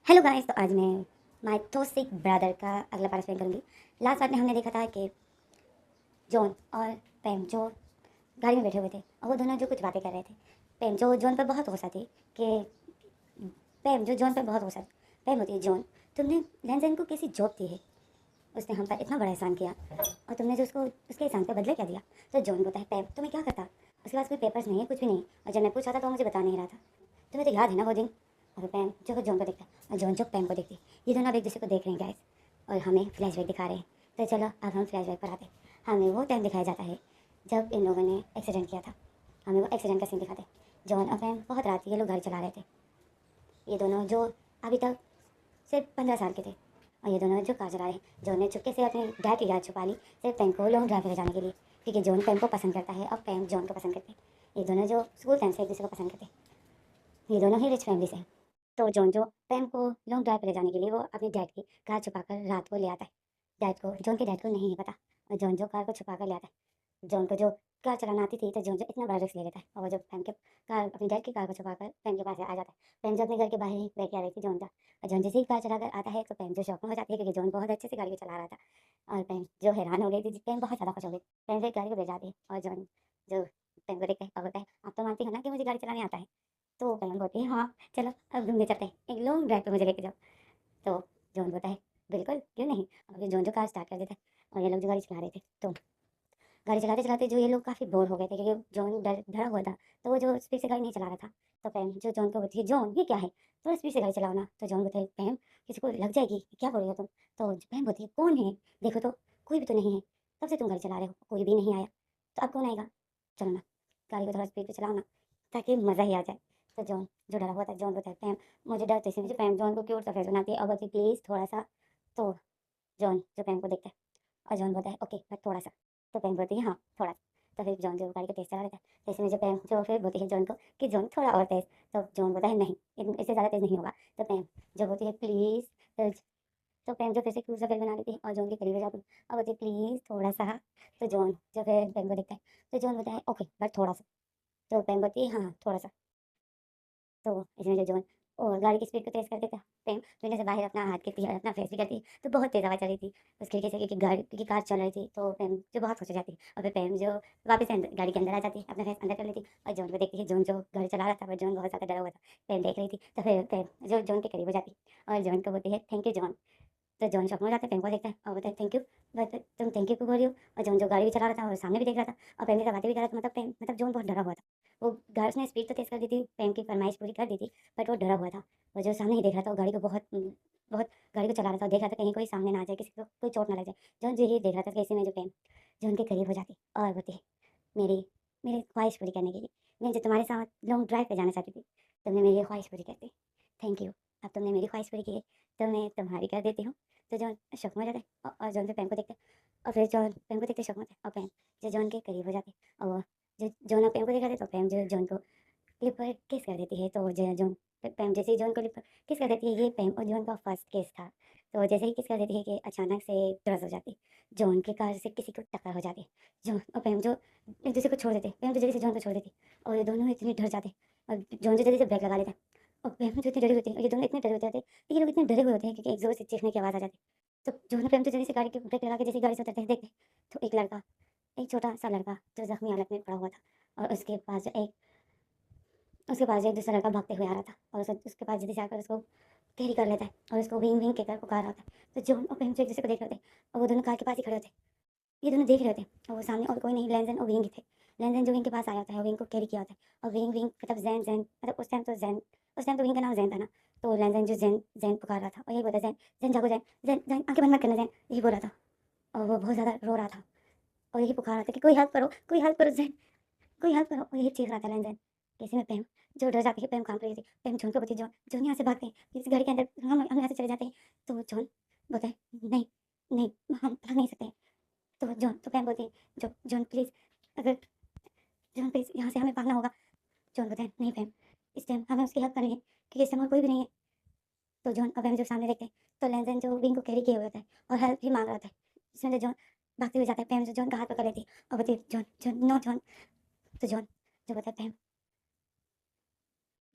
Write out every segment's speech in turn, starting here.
Hello guys, तो आज मैं माय टॉक्सिक ब्रदर का अगला पार्ट एक्सप्लेन करूँगी। लास्ट पार्ट में हमने देखा था कि जॉन और पैम जो गाड़ी में बैठे हुए थे और वो दोनों जो कुछ बातें कर रहे थे। पैम जो जॉन पर बहुत गुस्सा थी कि पैम जो जॉन पर बहुत गुस्सा पैम होती है जॉन, तुमने लैंजन को कैसी जॉब दी है, उसने हम पर इतना बड़ा एहसान किया और तुमने जो उसको उसके एहसान पे बदले क्या दिया। तो जॉन बोलता है पैम तुम्हें क्या करता, उसके पास कोई पेपर्स नहीं है, कुछ भी नहीं। और जब मैं पूछा था तो वो मुझे बता नहीं रहा था। तुम्हें तो याद है ना वो दिन। और पैम जो जॉन को देखता है और जॉन जो पैम को देखती है, ये दोनों अब एक दूसरे को देख रहे हैं गाइस और हमें फ्लैशबैक दिखा रहे हैं। तो चलो अब हम फ्लैशबैक पर आते हैं। हमें वो टाइम दिखाया जाता है जब इन लोगों ने एक्सीडेंट किया था। हमें वो एक्सीडेंट का सीन दिखाते हैं। जॉन और पैम बहुत रात ये लोग गाड़ी चला रहे थे। ये दोनों जो अभी तक सिर्फ 15 साल के थे और ये दोनों जो कार चला रहे हैं। जॉन ने चुपके से अपने डैड की याद छुपा ली सिर्फ पैम को लॉन्ग ड्राइव ले जाने के लिए, क्योंकि जॉन पैम को पसंद करता है और पैम जॉन को पसंद करते हैं। ये दोनों जो स्कूल टाइम से एक दूसरे को पसंद करते हैं। ये दोनों ही रिच फैमिली से हैं। तो जॉन जो पैम को लॉन्ग ड्राइव पे ले जाने के लिए वो अपने डैड की कार छुपाकर रात को ले आता है। डैड को जॉन के डैड को नहीं पता और जॉन जो कार को छुपा कर ले आता है। जॉन को जो कार चलाना आती थी तो जॉन जो इतना बड़ा रिस्क ले लेता है और वो जो पैम के कार अपनी डैड की कार को छुपा कर पैम के पास आ जाता है। पैम जो अपने घर के बाहर ही बैठ के आ रही थी जॉन का, और जॉन जैसे ही कार चला कर आता है तो पैम जो शौक में हो जाती है क्योंकि जॉन बहुत अच्छे से गाड़ी को चला रहा था। और पैम जो हैरान हो गई थी, पैम बहुत ज़्यादा खुश हो गई। पैम फिर गाड़ी को ले जाती है और जॉन जो पैम को देखता है और बोलता है आप तो मानती हो ना कि मुझे गाड़ी चलाने आता है। तो पैम बोलती है हाँ चलो अब घूमने चलते हैं, एक लॉन्ग ड्राइव पे मुझे लेके जाओ। तो जॉन बोलता है बिल्कुल क्यों नहीं। और फिर जॉन जो कार स्टार्ट कर देता है और ये लोग जो गाड़ी चला रहे थे तो गाड़ी चलाते चलाते जो ये लोग काफ़ी बोर हो गए थे क्योंकि जॉन डरा हुआ था। तो वो जो स्पीड से गाड़ी नहीं चला रहा था। तो पैम जो जॉन को बोलती है जॉन ये क्या है, थोड़ा स्पीड से गाड़ी चलाओ ना। तो जॉन बोलता है पैम किसी को लग जाएगी, क्या बोल रहे हो तुम। तो पैम बोलती है कौन है, देखो तो कोई भी तो नहीं है, तब से तुम गाड़ी चला रहे हो कोई भी नहीं आया, तो अब कौन आएगा। चलो ना गाड़ी को थोड़ा स्पीड पे चलाओ ना ताकि मज़ा ही आ जाए। तो जॉन जो डरा हुआ था जॉन बोलता है पैम मुझे डर, तो इसलिए मुझे पैम जॉन को क्यूट सा फेस बनाती है और बोलती है प्लीज़ थोड़ा सा। तो जॉन जो पैम को देखता है और जॉन बोलता है ओके बट थोड़ा सा। तो पैम बोलती है हाँ थोड़ा सा। तो फिर जॉन जो गाड़ी को तेज़ चला लेता है, तो इसमें जो पैम जो फिर बोलती है जॉन को कि जॉन थोड़ा और तेज़। तो जॉन बोलता है नहीं इससे ज़्यादा तेज़ नहीं होगा। तो पैम जो बोलती है प्लीज़। तो तो पैम जो फिर से क्यूट सा फेस बना लेती है और जॉन के करीब हो जाती है और बोलती है प्लीज़ थोड़ा सा। तो जॉन जो फिर पैम को देखता है तो जॉन बोलता है ओके बट थोड़ा सा। तो पैम बोलती है हाँ थोड़ा सा। तो इसमें जो जॉन और गाड़ी की स्पीड को तेज़ कर देता है। पैम विंडो से बाहर अपना हाथ करती है, अपना फेस भी करती है, तो बहुत तेज़ हवा चल रही थी उस खिड़की से क्योंकि गाड़ी क्योंकि कार चल रही थी। तो पैम जो बहुत खुश हो जाती है और फिर पैम जो वापस से अंदर गाड़ी के अंदर आ जाती है, अपना फेस अंदर कर लेती है और जॉन को देखती है। जॉन जो गाड़ी चला रहा था पर जॉन बहुत ज़्यादा डरा हुआ था, पैम देख रही थी। तो फिर पैम जो जॉन के करीब हो जाती है और जॉन को बोलती है थैंक यू जॉन। तो जॉन शॉक में हो जाता है, पैम को देखता है और बोलता है थैंक यू, बट तुम थैंक यू क्यों बोल रही हो। और जॉन जो गाड़ी भी चला रहा था और सामने भी देख रहा था और पैम के साथ बातें भी कर रहा था, मतलब पैम मतलब जॉन बहुत डरा हुआ था। वो गाड़ी उसने स्पीड तो तेज़ कर दी थी, पैम की फरमाइश पूरी कर दी थी, बट वो डरा हुआ था। वो जो सामने ही देख रहा था, वो गाड़ी को बहुत बहुत गाड़ी को चला रहा था, देख रहा था कहीं कोई सामने ना आ जाए, किसी को कोई चोट ना लग जाए। जॉन जो ये देख रहा था कि ऐसे में जो पैम जो उनके करीब हो जाती और बोलती है मेरी मेरी ख्वाहिश पूरी करने के लिए मैं जो तुम्हारे साथ लॉन्ग ड्राइव पे जाना चाहती थी, तुमने मेरी ये ख्वाहिश पूरी कर दी, थैंक यू। अब तुमने मेरी ख्वाहिश पूरी की है तो मैं तुम्हारी कर देती हूँ। तो जॉन शौक में हो जाता है और जॉन फिर पैम को देखते हैं और फिर जॉन पैम को देखते शौक में होता है और पैम जो जॉन के करीब हो जाती है और वो जो जॉन और पैम को देखा था तो पैम जो जॉन को लिप पर किस कर देती है। तो जॉन पैम जैसे ही जॉन को लिप पर किस कर देती है, ये पैम और जॉन का फर्स्ट किस था। तो जैसे ही किस कर देती है कि अचानक से क्रश हो जाती है, जॉन की कार से किसी को टक्कर हो जाती है। जॉन और पैम जो एक दूसरे को छोड़ देते हैं, पैम तो जल्दी से जॉन को छोड़ देती है और ये दोनों इतने डर जाते हैं और जॉन जो जल्दी से ब्रेक लगा लेता है और पैम जो इतनी डरी होती है और ये दोनों इतने डरे होते हैं, ये लोग इतने डरे हुए होते हैं क्योंकि एक जोर से चीखने की आवाज़ आ जाती है। तो जॉन और पैम तो जल्दी से गाड़ी की ब्रेक लगा के जैसे गाड़ी से उतरते हैं, देखते हैं तो एक लड़का, एक छोटा सा लड़का जो जख्मी हालत में पड़ा हुआ था और उसके पास एक दूसरा लड़का भागते हुए आ रहा था और उसके पास जल्दी से आकर उसको कैरी कर लेता है और उसको विंग विंग कहकर पुकार रहा होता है। तो जॉन और प्रेम एक दूसरे को देख रहे होते हैं और वो दोनों कार के पास ही खड़े होते हैं। ये दोनों देख रहे होते हैं और वो सामने और कोई नहीं, लैंजन और विंग ही थे। लैंजन जो विंग के पास आया होता है और विंग को कैरी किया होता है और विंग विंग मतलब जैन जैन मतलब उस टाइम तो विंग का नाम जैन था ना। तो लैंजन जो जैन जैन पुकार रहा था और यही बोला जैन जैन जागो जैन जैन जैन आंखें बंद मत करना जैन, यही बोला था। और वो बहुत ज़्यादा रो रहा था और यही पुकार रहा था कि कोई हेल्प करो जैन, कोई हेल्प करो। और यही चीख रहा था लैंजन। कैसे में पैम जो डर जाती है, पैम काँप रही थी। पैम जॉन को बोलती है जॉन जॉन यहाँ से भागते हैं, इस गाड़ी के अंदर हम यहाँ से चले जाते हैं। तो जॉन बोलता है नहीं, नहीं हम भाग नहीं सकते। तो पैम बोलती है जॉन प्लीज़, अगर जॉन प्लीज़ यहाँ से हमें भागना होगा। जॉन बोलता है नहीं पैम, इस टाइम हमें उसकी हेल्प करनी है क्योंकि इस टाइम और कोई भी नहीं है। तो जॉन और पैम जब सामने देखते हैं तो लैंजन जो विंग को कैरी किए हुए होता है और हेल्प भी माँग रहा था। इसमें से जॉन भागते हुए जाता है, पैम जो जॉन का हाथ पकड़ लेती है और बोलती है जॉन जॉन नो जॉन। तो जॉन जो बोलता है पैम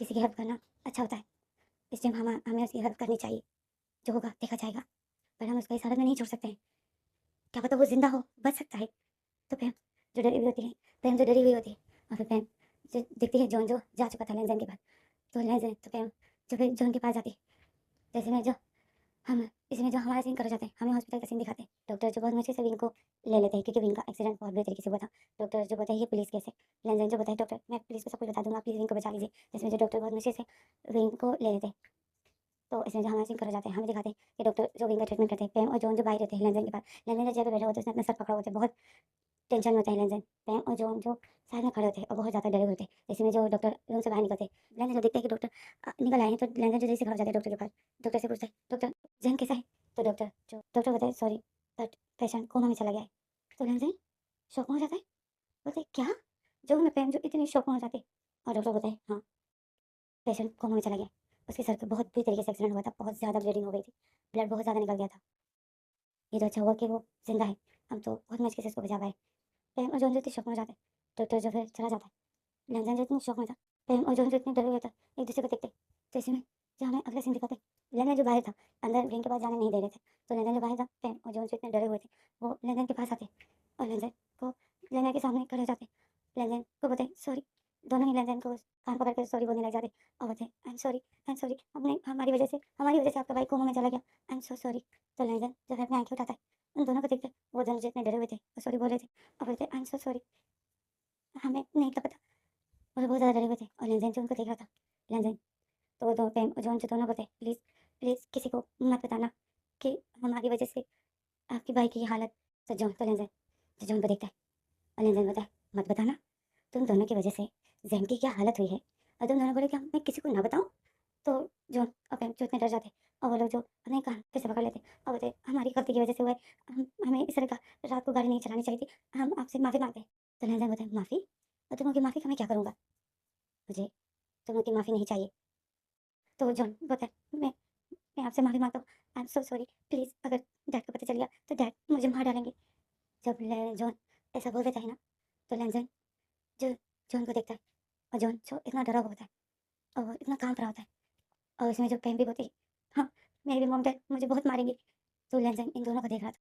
किसी की हेल्प करना अच्छा होता है। इस टाइम हमें उसकी हेल्प करनी चाहिए। जो होगा देखा जाएगा, पर हम उसको इस हालत में नहीं छोड़ सकते हैं। क्या पता वो ज़िंदा हो, बच सकता है। तो प्रेम जो डरी हुई होती है, प्रेम जो डरी हुई होती है, और फिर प्रेम जो देखती है जॉन जो जा चुका था लेंजन के पास, तो लेंजन तो प्रेम जो फिर जॉन के पास जाती है। जैसे में जो हम इसमें जो हमारा सीन कर जाते हैं, हमें हॉस्पिटल का सीन दिखाते हैं। डॉक्टर जो बहुत मुझे से विंग को ले लेते हैं क्योंकि विंग का एक्सीडेंट बहुत बुरी तरीके से हुआ था। डॉक्टर जो बताइए ये पुलिस केस है। लेंजन जो बताए डॉक्टर मैं पुलिस को सब कुछ बता दूंगा, प्लीज़ विंग को बचा लीजिए। जिसमें जो डॉक्टर बहुत मुझे से विंग को ले लेते हैं। तो इसमें जो हमारा सीन कर जाते हैं, हमें दिखाते हैं कि डॉक्टर जो विंग का ट्रीटमेंट करते हैं, प्रेम और जॉन जो बाहर रहते हैं लेंजन के पास। लेंजन जब बैठा होता है उसने अपना सर पकड़ा होता है, बहुत टेंशन में होता है लेंजन। प्रेम और जॉन जो साइड में खड़े होते हैं और बहुत ज़्यादा डरे हुए होते हैं। इसमें जो डॉक्टर रूम से बाहर निकलते हैं, लेंजन जब देखते हैं कि डॉक्टर निकल आए हैं, तो लेंजन जो जैसे खड़ा हो जाता है डॉक्टर के पास। डॉक्टर से पूछता है डॉक्टर जहन कैसा है? तो डॉक्टर बताए सॉरी बट पेशेंट कोमा में चला गया है। तो लेंजन शॉक में हो जाता है, बोलते क्या? जो मैं प्रेम जो इतनी शॉक में हो जाती है। और डॉक्टर बताए हाँ पेशेंट कोमा में चला गया है। उसके सर पे बहुत बुरी तरीके से एक्सीडेंट हुआ था, बहुत ज़्यादा ब्लीडिंग हो गई थी, ब्लड बहुत ज़्यादा निकल गया था। ये तो अच्छा हुआ कि वो जिंदा है, हम तो बहुत मुश्किल से इसको बचा पाए। प्रेम और जॉन जो इतनी शॉक में हो जाते हैं, डॉक्टर जो फिर चला जाता है। लेंजन जो इतनी शॉक में था, प्रेम और जॉन जो इतने डरे हुए थे, एक दूसरे को देखते। तो इसी में जो हमें अगला सीन दिखाते हैं, लेंजन जो बाहर था, अंदर रिंग के पास जाने नहीं दे रहे थे। तो लेंजन जो बाहर था, प्रेम और जॉन जो इतने डरे हुए थे, वो लेंजन के पास आते और को लेंजन के सामने खड़े हो जाते। लेंजन को बताए सॉरी, दोनों ही लेंजन को कान पकड़ कर सॉरी बोलने लग जाते और बोलते आई एम सॉरी हमने हमारी वजह से आपका भाई कोमा में चला गया, आई एम सो सॉरी। तो लेंजन जो है अपनी आंखें उठाता है, उन दोनों को देखते वो दोनों जितने डरे हुए थे और सॉरी बोल रहे थे और बोलते आई एम सो सॉरी, हमें नहीं था पता। और बहुत ज़्यादा डरे हुए थे और लेंजन जो उनको देख रहा था। लेंजन तो वो दो प्रेम और जॉन जो दोनों को थे, प्लीज़ प्लीज़ किसी को मत बताना कि हमारी वजह से आपके भाई की ये हालत। तो जॉन तो लेंजन जो जॉन को देखता है और लेंजन बोलता है मत बताना, तुम दोनों की वजह से जैन की क्या हालत हुई है और तुम दोनों बोले कि मैं किसी को ना बताऊँ। तो जॉन और प्रेम जो इतने डर जाते और वो लोग जो अपने कान फिर से पकड़ लेते और बोलते हमारी गलती की वजह से हुआ है, हमें इस तरह का रात को गाड़ी नहीं चलानी चाहिए थी, हम आपसे माफ़ी मांगते हैं। तो लेंजन बोलते हैं माफ़ी? और तुम उनकी माफ़ी का मैं क्या करूँगा, मुझे तुम उनकी माफ़ी नहीं चाहिए। तो जॉन बोलता है मैं आपसे माफ़ी मांगता हूँ, I am so sorry, please अगर डैड को पता चल गया तो डैड मुझे मार डालेंगे। जब जॉन ऐसा बोल देता है ना, तो लेंजन जो जॉन को देखता है और जॉन जो इतना डरा हुआ होता है और इतना काँप रहा होता है और उसमें जो प्रेम भी होती है, हाँ मेरी भी मॉम डैड मुझे बहुत मारेंगे। तो लेंजन इन दोनों को देख रहा था।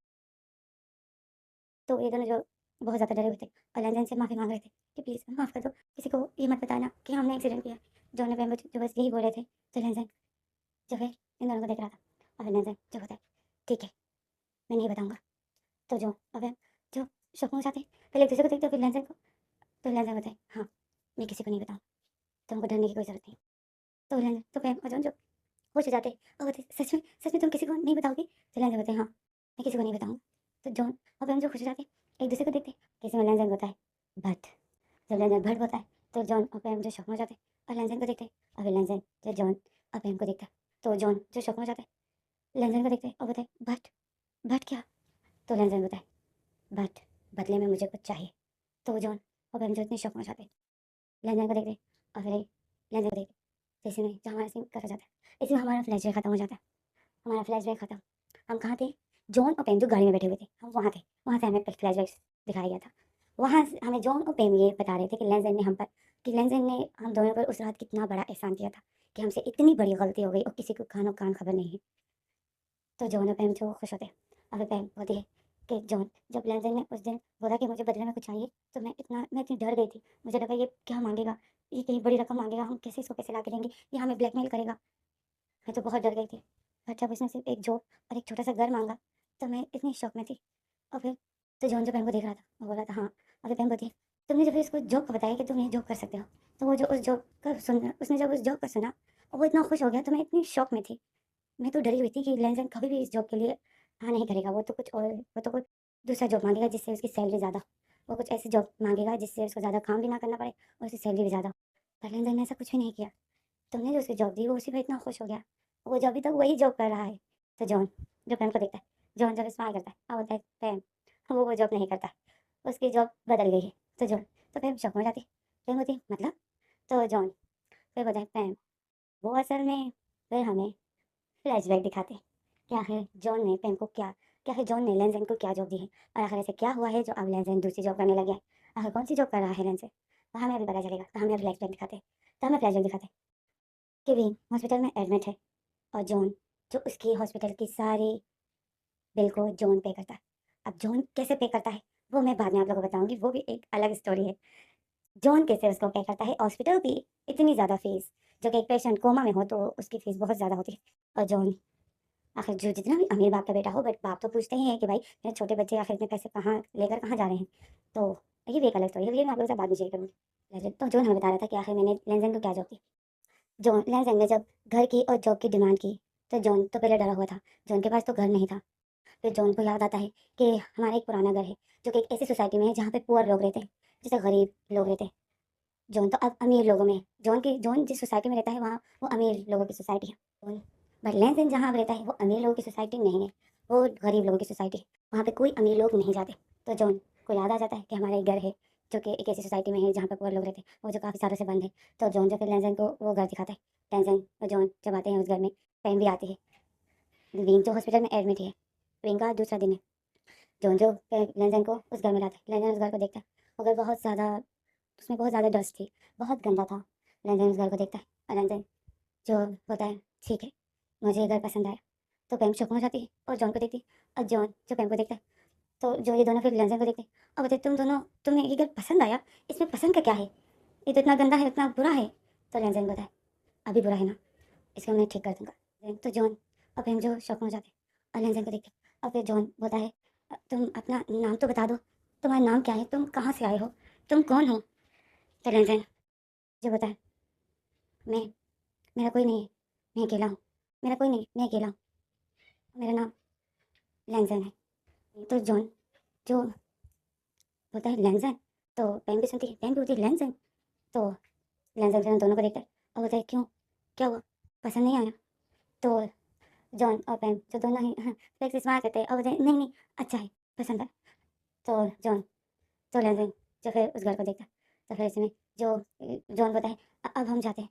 तो ये दोनों जो बहुत ज़्यादा डरे हुए थे और लेंजन से माफ़ी मांग रहे थे कि प्लीज़ माफ़ कर दो, किसी को ये मत बताना कि हमने एक्सीडेंट किया है। जॉन ने प्रेम को जो बस यही बोल रहे थे। तो लेंजन जो है इन दोनों को देख रहा था और लेंजन जो होता है ठीक है मैं नहीं बताऊँगा। तो जो अब जो शौक में जाते हैं, पहले एक दूसरे को देखते हैं फिर लेंजन को। तो लेंजन बताए हाँ मैं किसी को नहीं बताऊँ, तुमको डरने की कोई ज़रूरत नहीं। तो लेंजन तो प्रेम और जॉन जो होश हो जाते हैं और बोलते सच में तुम किसी को नहीं बताओगी? तो लेंजन बोलते हैं हाँ मैं किसी को नहीं बताऊँगा। तो जॉन और प्रेम जो खुश हो जाते हैं एक दूसरे को देखते हैं, किसी में लेंजन होता है बट जब लेंजन भट होता है तो जॉन और प्रेम जो शौक में हो जाते हैं और लेंजन को देखते हैं और फिर लेंजन जो जॉन और प्रेम को देखता है। तो जॉन जो शौक में हो जाता है लेंजन को देखते हैं और बोलते हैं बट बट क्या? तो लेंजन बोलता है बट बदले में मुझे कुछ चाहिए। तो जॉन और प्रेम जो इतने शौक में हो जाते हैं लेंजन को देखते हैं और फिर लेंजन को देखते हैं। इसी में जो हमारा सीन करा जाता है, इसमें हमारा फ्लैशबैक खत्म हो जाता है। हमारा फ्लैशबैक खत्म, हम कहाँ थे? जॉन और पेम जो गाड़ी में बैठे हुए थे हम वहाँ थे, वहाँ से हमें फ्लैशबैक दिखाया गया था। वहाँ से हमें जॉन और पेम ये बता रहे थे कि लेंजन ने हम दोनों पर उस रात कितना बड़ा एहसान किया था कि हमसे इतनी बड़ी गलती हो गई और किसी को कानो कान खबर नहीं है। तो जॉन और पेम जो खुश होते हैं और फिर पेम बोलती है कि जॉन जब लेंजन ने उस दिन बोला कि मुझे बदले में कुछ चाहिए तो मैं इतनी डर गई थी, मुझे लगा ये क्या मांगेगा, ये कहीं बड़ी रकम मांगेगा, हम कैसे इसको पैसे ला के देंगे, ये हमें ब्लैकमेल करेगा। मैं तो बहुत डर गई थी। और जब उसने सिर्फ एक जॉब और एक छोटा सा घर मांगा तो मैं इतनी शौक में थी। और फिर तो जॉन जो बहन को देख रहा था वो बोला था हाँ। और फिर बहन बोलती है तुमने जब फिर उसको जॉब का बताया कि तुम ये जॉब कर सकते हो, तो वो जो उस जॉब का सुन उसने जब उस जॉब का सुना और वो इतना खुश हो गया तो मैं इतनी शौक में थी। मैं तो डरी हुई थी कि लेंसन कभी भी इस जॉब के लिए हाँ नहीं करेगा, वो तो कुछ दूसरा जॉब मांगेगा जिससे उसकी सैलरी ज़्यादा, वो कुछ ऐसी जॉब मांगेगा जिससे उसको ज़्यादा काम भी ना करना पड़े और उसकी सैलरी भी ज़्यादा। पर लेंसन ने ऐसा कुछ भी नहीं किया। तुमने जो उसकी जॉब दी वो उसी पे इतना खुश हो गया, वो जो अभी तक वही जॉब कर रहा है। तो जॉन जो प्रेम को देखता है, जॉन जब स्माइल करता है और बोलता है प्रेम वो जॉब नहीं करता, उसकी जॉब बदल गई है। तो जॉन तो प्रेम शौक में हो जाती है, प्रेम होती है मतलब। तो जॉन फिर बोलता है प्रेम वो असल में, फिर हमें फ्लैशबैक दिखाते हैं कि आखिर जॉन ने प्रेम को क्या, कि आखिर जॉन ने लेंजन को क्या जॉब दी है और आखिर ऐसे क्या हुआ है जो अब लेंजन दूसरी जॉब करने लगे हैं। आखिर कौन सी जॉब कर रहा है लेंजन, तो हमें अभी पता चलेगा। तो हमें फ्लैशबैक दिखाते हैं, तो हमें फ्लैशबैक दिखाते हैं कि विन हॉस्पिटल में एडमिट है और जॉन जो उसकी हॉस्पिटल की सारी बिल को जॉन पे करता है। अब जॉन कैसे पे करता है वो मैं बाद में आप लोगों को बताऊंगी, वो भी एक अलग स्टोरी है। जॉन कैसे उसको पे करता है, हॉस्पिटल की इतनी ज़्यादा फीस, जो कि एक पेशेंट कोमा में हो तो उसकी फीस बहुत ज़्यादा होती है। और जॉन आखिर जो जितना भी अमीर बाप का बेटा हो, बट बाप तो पूछते ही है कि भाई मेरे छोटे बच्चे आखिर इतने पैसे कहाँ लेकर कहाँ जा रहे हैं। तो ये भी एक अलग स्टोरी है, ये मैं आप लोगों से बाद में शेयर करूँगी। तो जॉन हमें बता रहा था कि आखिर मैंने लेनदेन को क्या जॉब दी। जॉन लेनदेन ने जब घर की और जॉब की डिमांड की तो जॉन तो पहले डरा हुआ था। जॉन के पास तो घर नहीं था। फिर जॉन को याद आता है कि हमारा एक पुराना घर है जो कि एक ऐसी सोसाइटी में है जहाँ पे पुअर लोग रहते हैं, जैसे गरीब लोग रहते हैं। जॉन तो अब अमीर लोगों में है। जॉन जिस सोसाइटी में रहता है वहाँ वो अमीर लोगों की सोसाइटी है। जॉन बट लेनदेन जहाँ अब रहता है वो अमीर लोगों की सोसाइटी नहीं है, वो गरीब लोगों की सोसाइटी है। वहाँ पे कोई अमीर लोग नहीं जाते। तो जॉन को याद आ जाता है कि हमारा एक घर है जो कि एक ऐसी सोसाइटी में है जहाँ पे पुअर लोग रहते हैं, वो जो काफ़ी सालों से बंद है। तो जॉन जो फिर लेनदेन को वो घर दिखाता है। लेनदेन और जॉन जब आते हैं उस घर में, पैम भी आती है। विंग जो हॉस्पिटल में एडमिट है, विंग का दूसरा दिन है। जॉन जो लेनदेन को उस घर में लाता है। लेनदेन उस घर को देखता है। वो घर बहुत ज़्यादा, उसमें बहुत ज़्यादा डस्ट थी, बहुत गंदा था। लेनदेन उस घर को देखता है और लेनदेन जो होता है, ठीक है मुझे ये घर पसंद आया। तो पैम चौंक हो जाती है और जॉन को देखती है। और जॉन जो पैम को देखता है तो जो ये दोनों फिर लेनदेन को देखते हैं और बोलते तुम दोनों, तुम्हें ये घर पसंद आया, इसमें पसंद का क्या है, ये तो इतना गंदा है, इतना बुरा है। तो लेनदेन बताए अभी बुरा है ना, इसको मैं ठीक कर दूंगा। तो जॉन और पैम जो शौक में हो जाते हैं और लेनदेन को देखते हैं। और फिर जॉन बोलता है तुम अपना नाम तो बता दो, तुम्हारा नाम क्या है, तुम कहाँ से आए हो, तुम कौन हो। तो लेनदेन जो बताए मैं, मेरा कोई नहीं है, मैं अकेला हूँ, मेरा कोई नहीं, मैं अकेला हूँ, मेरा नाम लैंजन है। तो जॉन जो बोलता है लैंजन, तो पैम भी सुनती है, पैम भी बोलती है लैंजन। तो लैंजन फिर उन दोनों को देखता है और बोलता है क्यों, क्या हुआ, पसंद नहीं आया। तो जॉन और पैम जो दोनों ही फ्लेक्स स्माइल करते हैं और बोलते हैं नहीं नहीं अच्छा है, पसंद है। तो जॉन तो लैंजन जो फिर उस घर को देखता है। तो फिर इसमें जो जॉन बोलता है अब हम जाते हैं।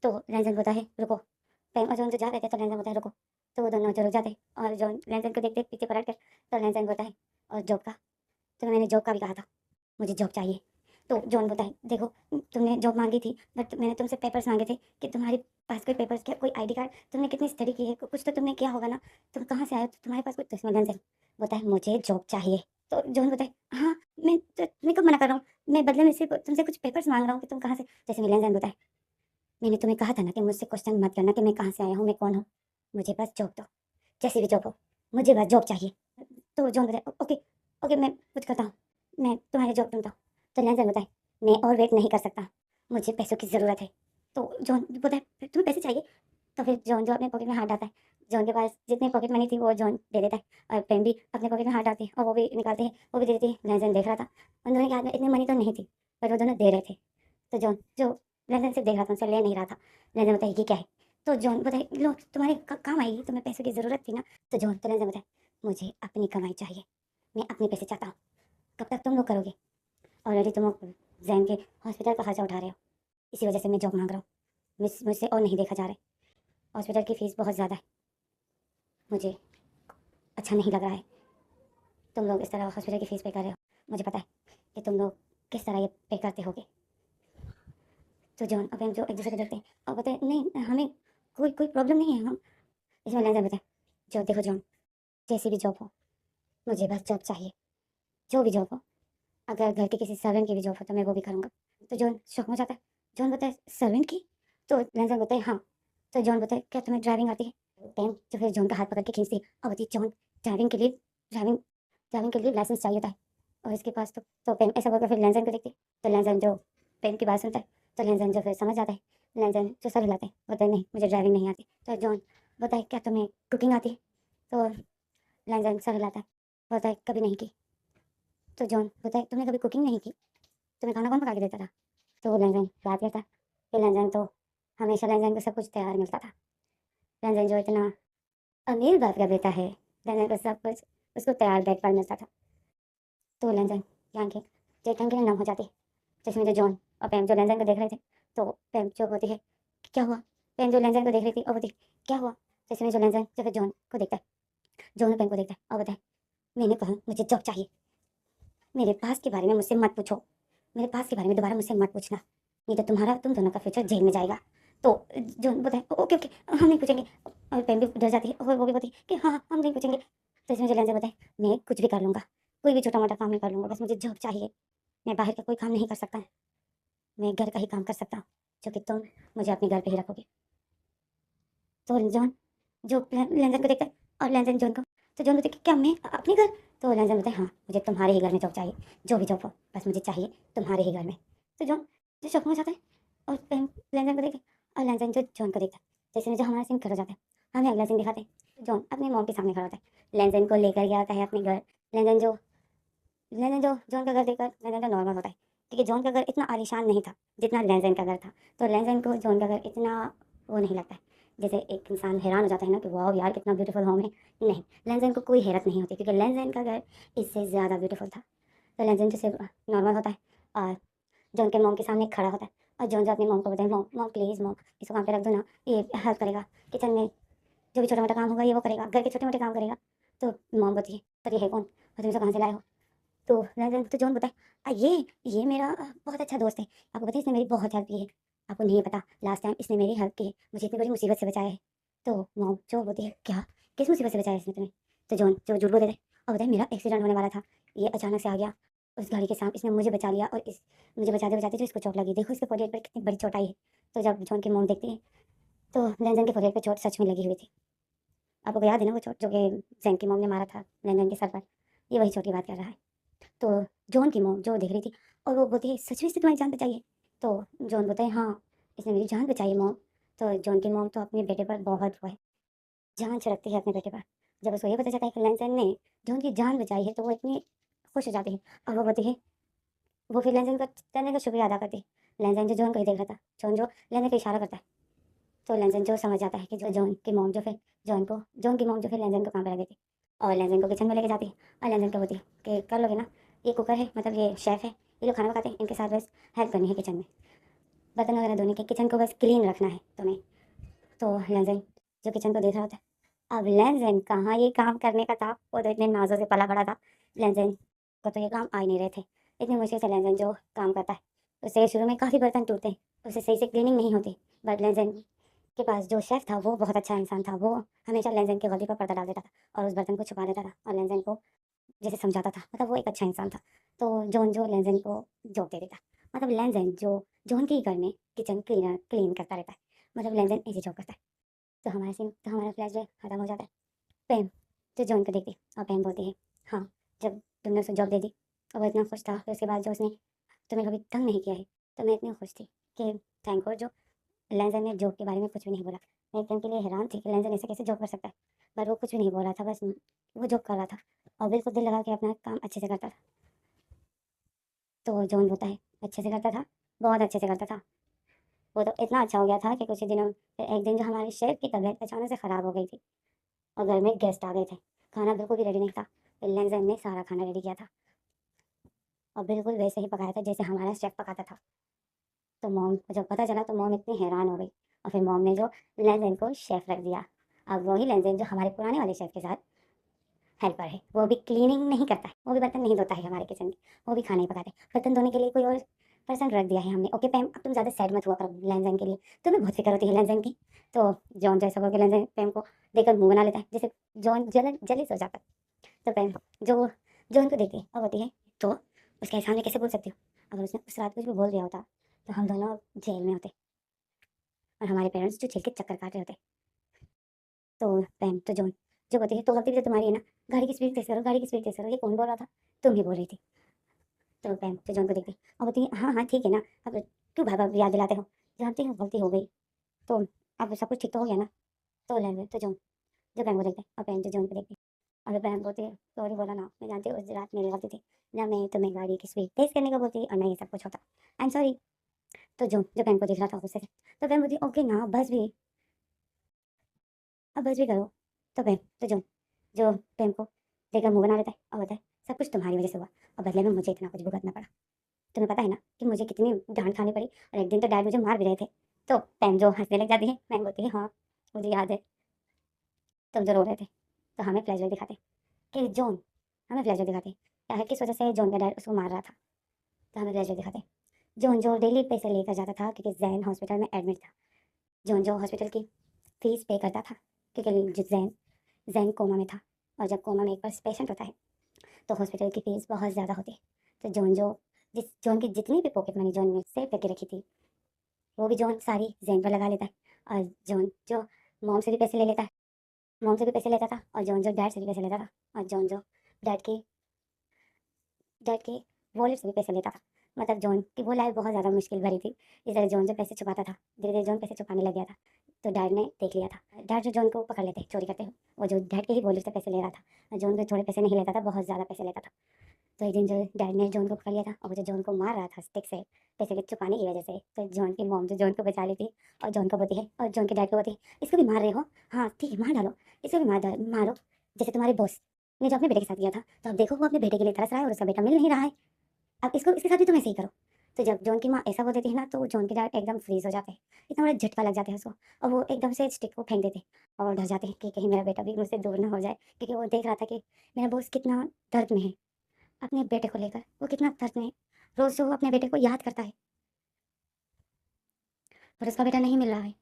तो लैंजन बोलता है रुको, पैम और जॉन तो जा रहे थे तो लैंजन बोलता है रुको। तो वो दोनों जो रुक जाते हैं और जॉन लैंजन को देखते पीछे पलट कर। तो लैंजन बोलता है और जॉब का, तो मैंने जॉब का भी कहा था, मुझे जॉब चाहिए। तो जॉन बोलता है देखो तुमने जॉब मांगी थी बट मैंने तुमसे पेपर्स मांगे थे कि तुम्हारे पास कोई पेपर्स, क्या कोई आईडी कार्ड, तुमने कितनी स्टडी की है, कुछ तो तुमने किया होगा ना, तुम कहाँ से आए हो, तो तुम्हारे पास कुछ। तो इसमें लैंजन बोलता है मुझे जॉब चाहिए। तो जॉन बोलता है हाँ मैं कब मना कर रहा हूँ, मैं बदले में सिर्फ तुमसे कुछ पेपर्स मांग रहा हूँ कि तुम कहाँ से। जैसे में लैंजन बोलता है मैंने तुम्हें कहा था ना कि मुझसे क्वेश्चन मत करना कि मैं कहाँ से आया हूँ, मैं कौन हूँ, मुझे बस जॉब दो, जैसी भी जॉब हो, मुझे बस जॉब चाहिए। तो जॉन बताए ओके ओके मैं कुछ करता हूँ, मैं तुम्हारी जॉब ढूंढता हूँ। तो लैंजन बताए मैं और वेट नहीं कर सकता, मुझे पैसों की ज़रूरत है। तो जॉन बोलता है तुम्हें पैसे चाहिए। तो फिर जॉन जो अपने पॉकेट में हाथ डालता है, जॉन के पास जितनी पॉकेट मनी थी वो जॉन दे देता है और पेन भी अपने पॉकेट में हाथ डालती है और वो भी निकालते हैं, वो भी दे देती है। लैंजन देख रहा था, उन दोनों के हाथ में इतनी मनी तो नहीं थी पर वो दोनों दे रहे थे। तो जॉन जो लैंजन सिर्फ देख रहा था, उनसे ले नहीं रहा था। लैंजन बताए ये क्या है। तो जॉन बताए लो तुम्हारे काम आएगी, तुम्हें पैसों की ज़रूरत थी ना। तो जॉन तो लैंजन बताए मुझे अपनी कमाई चाहिए, मैं अपने पैसे चाहता हूँ, कब तक तुम लोग करोगे, ऑलरेडी तुम लोग जैन के हॉस्पिटल का खर्चा उठा रहे हो, इसी वजह से मैं जॉब मांग रहा हूँ, मुझसे और नहीं देखा जा रहा है, हॉस्पिटल की फ़ीस बहुत ज़्यादा है, मुझे अच्छा नहीं लग रहा है तुम लोग इस तरह हॉस्पिटल की फ़ीस पे कर रहे हो, मुझे पता है कि तुम लोग किस तरह ये पे करते होगे। तो जॉन अब जो एक दूसरे को देखते हैं और बताए नहीं हमें कोई कोई प्रॉब्लम नहीं है, हम इसमें लेंगे बताए जो देखो जॉन जैसी भी जॉब हो, मुझे बस जॉब चाहिए, जो भी जॉब हो, अगर घर के किसी सर्वेंट की भी जॉब हो तो मैं वो भी करूँगा। तो जॉन शौक में जाता है, जॉन बोलता है सर्वेंट की। तो लैंजन बोलता है हाँ। तो जॉन बोलता है क्या तुम्हें ड्राइविंग आती है। पैम जो फिर जॉन का हाथ पकड़ के खींचती है और बोलती है जॉन ड्राइविंग के लिए ड्राइविंग ड्राइविंग के लिए लाइसेंस चाहिए होता है और इसके पास तो पैम ऐसा बोलकर फिर लैंजन को देखती है। तो लैंजन जो पैम की बात सुनता है तो लैंजन जो फिर समझ आता है, लैंजन जो सर हिलाता है बोलता है नहीं मुझे ड्राइविंग नहीं आती। तो जॉन बोलता है क्या तुम्हें कुकिंग आती है। तो लैंजन सर हिलाता है, बोलता है कभी नहीं की। तो जॉन बोलता है तुमने कभी कुकिंग नहीं की, तुम्हें खाना कौन पका के देता था। तो वो लैंजन याद करता कि लैंजन तो हमेशा लैंजन को सब कुछ तैयार मिलता था, लैंजन जो इतना अमीर बाप का बेटा है, लैंजन को सब कुछ उसको तैयार बैग पर मिलता था। तो लैंजन की आंखें जो एकदम के लिए नम हो जाती है। जिसमें जो जॉन और पैम जो लैंजन को देख रहे थे, तो पैम जो होती है कि क्या हुआ, पैम जो लैंजन को देख रही थी और बोलती क्या हुआ। जिसमें जो लैंजन जो फिर जॉन को देखता है, जॉन और पैम को देखता है और बताए मैंने कहा मुझे जॉब चाहिए, मेरे पास के बारे में मुझसे मत पूछो, मेरे पास के बारे में दोबारा मुझसे मत पूछना, नहीं तो तुम दोनों का फ्यूचर जेल में जाएगा। तो जॉन बोलता है ओके ओके हम नहीं पूछेंगे। और पैम भी डर जाती है और वो भी बोलती है कि हाँ हाँ हम नहीं पूछेंगे। तो इसमें जो लेंजर बोलता है मैं कुछ भी कर लूँगा, कोई भी छोटा मोटा काम मैं कर लूँगा, बस मुझे जॉब चाहिए। मैं बाहर का कोई काम नहीं कर सकता, मैं घर का ही काम कर सकता हूँ, जो कि तुम मुझे अपने घर पे ही रखोगे। तो जॉन जो लेंजर को देखता है और लेंजर जॉन को, तो जॉन बोलते हैं कि क्या मैं अपने घर? तो लेंजर बोलता है हाँ मुझे तुम्हारे ही घर में जॉब चाहिए, जो भी जॉब हो बस मुझे चाहिए तुम्हारे ही घर में। तो जॉन जो शौक में जाता है और लेंजर को देखते हैं और लेंजर जो जॉन को देखता है। जैसे जो हमारा सीन खड़ा हो जाता है, हमें अगला सीन दिखाते हैं। जॉन अपनी मॉम के सामने खड़ा होता है, लेंजर को लेकर गया होता है अपने घर। लेंजर जो जॉन का घर देखकर लेंजर का नॉर्मल होता है, क्योंकि जॉन का घर इतना आलीशान नहीं था जितना लेंजर का घर था। तो लेंजर को जॉन का घर इतना वो नहीं लगता है, जैसे एक इंसान हैरान हो जाता है ना कि वाह यार कितना ब्यूटीफुल होम है। नहीं, लेंजर को कोई हैरत नहीं होती, क्योंकि लेंजर का घर इससे ज़्यादा ब्यूटीफुल था। तो लेंजर जो सिर्फ नॉर्मल होता है और जॉन के मॉम के सामने खड़ा होता है। और जॉन जो अपनी मॉम को बोलता है मॉम मॉम प्लीज़ मॉम इसको काम पे रख दो ना, ये हेल्प करेगा किचन में, जो भी छोटा मोटा काम होगा ये वो करेगा, घर के छोटे मोटे काम करेगा। तो मॉम बोलती है पर ये है कौन और तुम इसे कहाँ से लाए हो? तो तो जॉन बताए ये मेरा बहुत अच्छा दोस्त है, आपको पता है इसने मेरी बहुत हेल्प की है। आपको नहीं पता लास्ट टाइम इसने मेरी हेल्प की है, मुझे इतनी बड़ी मुसीबत से बचाया है। तो मॉम जो बोलती है क्या, किस मुसीबत से बचाया इसने तुम्हें? तो जॉन जो झूठ बोल देते और बताए मेरा एक्सीडेंट होने वाला था, ये अचानक से आ गया उस गाड़ी के सामने, इसने मुझे बचा लिया और इस मुझे बचाते बचाते जो इसको चोट लगी, देखो इसके फोrehead पर कितनी बड़ी चोट आई है। तो जब जॉन की मॉम देखती है तो लेंजन के फोrehead पे चोट सच में लगी हुई थी। आपको याद है ना वो चोट जो कि जैन की मॉम ने मारा था लेंजन के सर पर, ये वही चोट की बात कर रहा है। तो जॉन की मॉम जो देख रही थी और वो बोलती है सच में इसने तुम्हारी जान बचाई है? तो जॉन बोलता है हाँ इसने मेरी जान बचाई है मॉम। तो जॉन की मॉम तो अपने बेटे पर बहुत वो है, जान छिड़कती है अपने बेटे पर। जब उसको ये पता चलता है कि लेंसन ने जॉन की जान बचाई है तो वो इतनी खुश हो जाती है। और वो बोलती है वो फिर लेंसन का करने का शुक्रिया अदा करती है। लेंसन जो जॉन को ही देख रहा था, जॉन जो लेने का इशारा करता है। तो लेंसन जो समझ जाता है कि जो जॉन की मॉम जो फिर लेंसन को काम पर लग देती और लेंसन को किचन में लेके जाती है। और लेंसन को बोलती है कि कर लोगे ना, ये कुकर है मतलब ये शेफ़ है, ये लोग खाना पकाते हैं, इनके साथ बस हेल्प करनी है किचन में, बर्तन वगैरह धोने के, किचन को बस क्लीन रखना है तुम्हें। तो लेंसन जो किचन को देख रहा होता है, अब लेंसन कहाँ ये काम करने का था, वो तो इतने नाजों से पला बड़ा था। लेंसन को तो ये काम आ ही नहीं रहे थे, इतनी मुश्किल से लेंसन जो काम करता है उससे शुरू में काफ़ी बर्तन टूटते हैं, उससे सही से क्लीनिंग नहीं होती। बट लेंसन के पास जो शेफ़ था वो बहुत अच्छा इंसान था, वो हमेशा लेंसन की गलती पर पर्दा डाल देता था और उस बर्तन को छुपा देता था और लेंसन को जैसे समझाता था, मतलब वो एक अच्छा इंसान था। तो जॉन जो लेंसन को जॉब दे देता, मतलब लेंसन जो जॉन के ही घर में किचन क्लीन करता रहता है, मतलब लेंसन ऐसी जॉब करता है। तो हमारा फ्लैशबैक खत्म हो जाता है। पैम जो जॉन को देखती है और पैम बोलती है हाँ जब तुमने उसे जॉब दे दी और वो इतना खुश था, फिर उसके बाद जो उसने तुम्हें कभी तंग नहीं किया है, तो मैं इतनी खुश थी कि थैंक गॉड जो लेंसर ने जॉब के बारे में कुछ भी नहीं बोला। मैं एकदम के लिए हैरान थी कि लेंसर ऐसे कैसे जॉब कर सकता है, पर वो कुछ भी नहीं बोल रहा था, बस वो जॉब कर रहा था और बिल्कुल दिल लगा के अपना काम अच्छे से करता था। तो जॉन बोलता है अच्छे से करता था, बहुत अच्छे से करता था। वो तो इतना अच्छा हो गया था कि कुछ ही दिनों फिर एक दिन जो हमारे शेफ़ की तबीयत अचानक से ख़राब हो गई थी और घर में गेस्ट आ गए थे, खाना बिल्कुल भी रेडी नहीं था। फिर लेंसर ने सारा खाना रेडी किया था और बिल्कुल वैसे ही पकाया था जैसे हमारा शेफ़ पकाता था। तो मॉम को जब पता चला तो मॉम इतनी हैरान हो गई और फिर मॉम ने जो लेंसर को शेफ़ रख दिया। अब वही लेंसर जो हमारे पुराने वाले शेफ़ के साथ हेल्पर है, वो भी क्लीनिंग नहीं करता है, वो भी बर्तन नहीं धोता है हमारे किचन के, वो भी खाना ही पकाते हैं। बर्तन धोने के लिए कोई और पर्सन रख दिया है हमने। ओके पैम अब तुम ज़्यादा सैड मत हुआ करो लैंजन के लिए, तुम्हें बहुत फिक्र होती है लैंजन की। तो जॉन जैसा होकर लैंजन पैम को देखकर मुँह बना लेता है, जैसे जॉन जलिस हो जाता है। तो पैम जो जॉन को देखती है और होती है तो उसके सामने कैसे बोल सकती हो, अगर उसने उस रात कुछ भी बोल दिया होता तो हम दोनों जेल में होते और हमारे पेरेंट्स जो जेल के चक्कर काट रहे होते। तो पैम तो जॉन जो होती है तो गलती भी तो तुम्हारी है ना, गाड़ी की स्पीड तेज करो, गाड़ी की स्पीड तेज करो, ये कौन बोल रहा था? तुम ही बोल रही थी। तो पैम तो जॉन को देखती और बोलती है हाँ हाँ ठीक है ना, अब क्यों बार बार याद दिलाते हो, जानती हो गलती हो गई, तो अब सब कुछ ठीक तो हो गया ना? तो लैंग्वेज तो जॉन जो पैम को देखते और पैम जो जॉन को देखती और पैम बोलती है सॉरी बोला ना, मैं जानती हूँ उस रात मेरी गलती थी ना, मैं तुम्हें गाड़ी की स्पीड तेज करने को बोलती और ना ये सब कुछ होता, आई एम सॉरी। तो जॉन जो पैम को देख रहा था गुस्से से, तो पैम बोलती ओके ना बस भी, अब बस भी करो। तो पैम तो जॉन जो पैम को देखकर मुंह बना लेता है और बोलता है सब कुछ तुम्हारी वजह से हुआ और बदले में मुझे इतना कुछ भुगतना पड़ा। तुम्हें पता है ना कि मुझे कितनी डांट खानी पड़ी और एक दिन तो डैड मुझे मार भी रहे थे। तो पैम जो हंसने लग जाती है, मैम बोलती है हाँ मुझे याद है तुम जो रो रहे थे। तो हमें फ्लैशबैक दिखाते कि जॉन, हमें फ्लैशबैक दिखाते क्या है किस वजह से जॉन का डैड उसको मार रहा था। तो हमें फ्लैशबैक दिखाते जॉन जो डेली पैसे लेकर जाता था क्योंकि जैन हॉस्पिटल में एडमिट था। जॉन जो हॉस्पिटल की फ़ीस पे करता था, क्योंकि जो ज़ैन ज़ैन कोमा में था, और जब कोमा में एक बार पेशेंट होता है तो हॉस्पिटल की फ़ीस बहुत ज़्यादा होती है। तो जॉन की जितनी भी पॉकेट मनी जॉन ने सेव करके रखी थी, वो भी जॉन सारी ज़ैन पर लगा लेता है, और जॉन जो मॉम से भी पैसे ले लेता है, मॉम से भी पैसे लेता था, और जॉन जो डैड से भी पैसे लेता था, और जॉन जो डैड की डैड की वॉलेट से भी पैसे लेता था। मतलब जॉन की वो लाइफ बहुत ज़्यादा मुश्किल भरी थी। इस तरह जॉन जो पैसे छुपाता था, धीरे धीरे जॉन पैसे छुपाने लग गया था। तो डैड ने देख लिया था, डैड जो जॉन को पकड़ लेते चोरी करते हुए, वो जो डैड के ही वॉलेट से पैसे ले रहा था, जॉन को थोड़े पैसे नहीं लेता था, बहुत ज़्यादा पैसे लेता था। तो एक दिन जो डैड ने जॉन को पकड़ लिया था, और वो जो जॉन को मार रहा था स्टिक से पैसे के छुपाने की वजह से, तो जॉन की मॉम जो जॉन को बचा लेती और जॉन को बोलती है, और जॉन के डैड को बोलती है, इसको भी मार रहे हो, हाँ ठीक है मार डालो, इसको भी मारो, जैसे तुम्हारे बॉस ने जो अपने बेटे के साथ किया था। तो अब देखो वो अपने बेटे के लिए तरस रहा है और उसका बेटा मिल नहीं रहा है, अब इसको इसके साथ भी तुम ऐसे ही करो। तो जब जॉन की माँ ऐसा बोल देती है ना, तो जॉन के डैड एकदम फ्रीज हो जाते हैं, इतना बड़ा झटका लग जाता है उसको, और वो एकदम से स्टिक को फेंक देते हैं और डर जाते हैं कि कहीं मेरा बेटा भी मुझसे दूर ना हो जाए, क्योंकि वो देख रहा था कि मेरा बॉस कितना दर्द में है अपने बेटे को लेकर, वो कितना दर्द में है, रोज़ जो वो अपने बेटे को याद करता है, पर उसका बेटा नहीं मिल रहा है।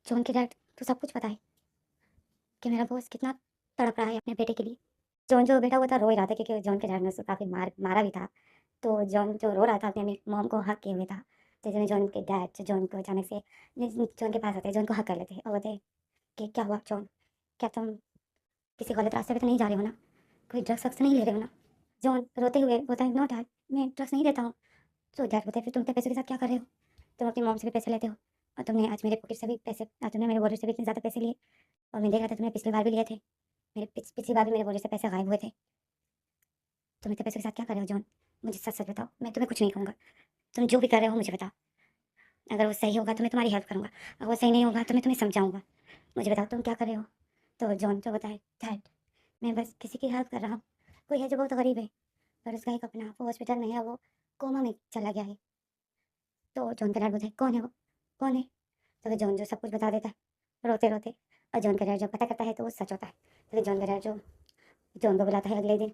जॉन के डैड तो सब कुछ पता है कि मेरा बॉस कितना तड़प रहा है अपने बेटे के लिए। जॉन जो बेटा हुआ था रो ही रहा था, क्योंकि जॉन के डैड ने उसको काफ़ी मारा भी था। तो जॉन जो रो रहा था अपने मॉम को हक किए हुए था। तो इसमें जॉन के डैड जो जॉन को अचानक से जॉन के पास आते हैं, जॉन को हक कर लेते हैं और बोलते हैं कि क्या हुआ जॉन, क्या तुम किसी गलत रास्ते पे तो नहीं जा रहे हो ना, कोई ड्रग्स वग्स तो नहीं ले रहे हो ना। जॉन रोते हुए बोलता है, नो डैड, मैं ड्रग्स नहीं लेता हूँ। तो डैड बोलते हैं, फिर तुम अपने पैसों के साथ क्या कर रहे हो, तुम अपनी मॉम से भी पैसे लेते हो, और तुमने आज मेरे पॉकेट से भी पैसे, आज तुमने मेरे वॉलेट से भी इतने ज़्यादा पैसे लिए, और मैं देख रहा था तुमने पिछली बार भी लिए थे, मेरे पिछली बार भी मेरे वॉलेट से पैसे गायब हुए थे। तुम इतने पैसों के साथ क्या कर रहे हो जॉन, मुझे सच सच बताओ, मैं तुम्हें कुछ नहीं कहूँगा, तुम जो भी कर रहे हो मुझे बताओ, अगर वो सही होगा तो मैं तुम्हारी हेल्प करूँगा, अगर वो सही नहीं होगा तो मैं तुम्हें समझाऊँगा, मुझे बताओ तुम क्या कर रहे हो। तो जॉन जो बताए, डैड मैं बस किसी की हेल्प कर रहा हूँ, कोई है जो बहुत गरीब है, पर उसका एक अपना वो हॉस्पिटल में है, वो कोमा में चला गया है। तो जॉन का डैड बोलता है, कौन है वो, कौन है। तो फिर जॉन जो सब कुछ बता देता है रोते रोते, और जॉन का डैड जब पता करता है तो वो सच होता है। तो फिर जॉन का डैड जो जॉन को बुलाता है अगले दिन,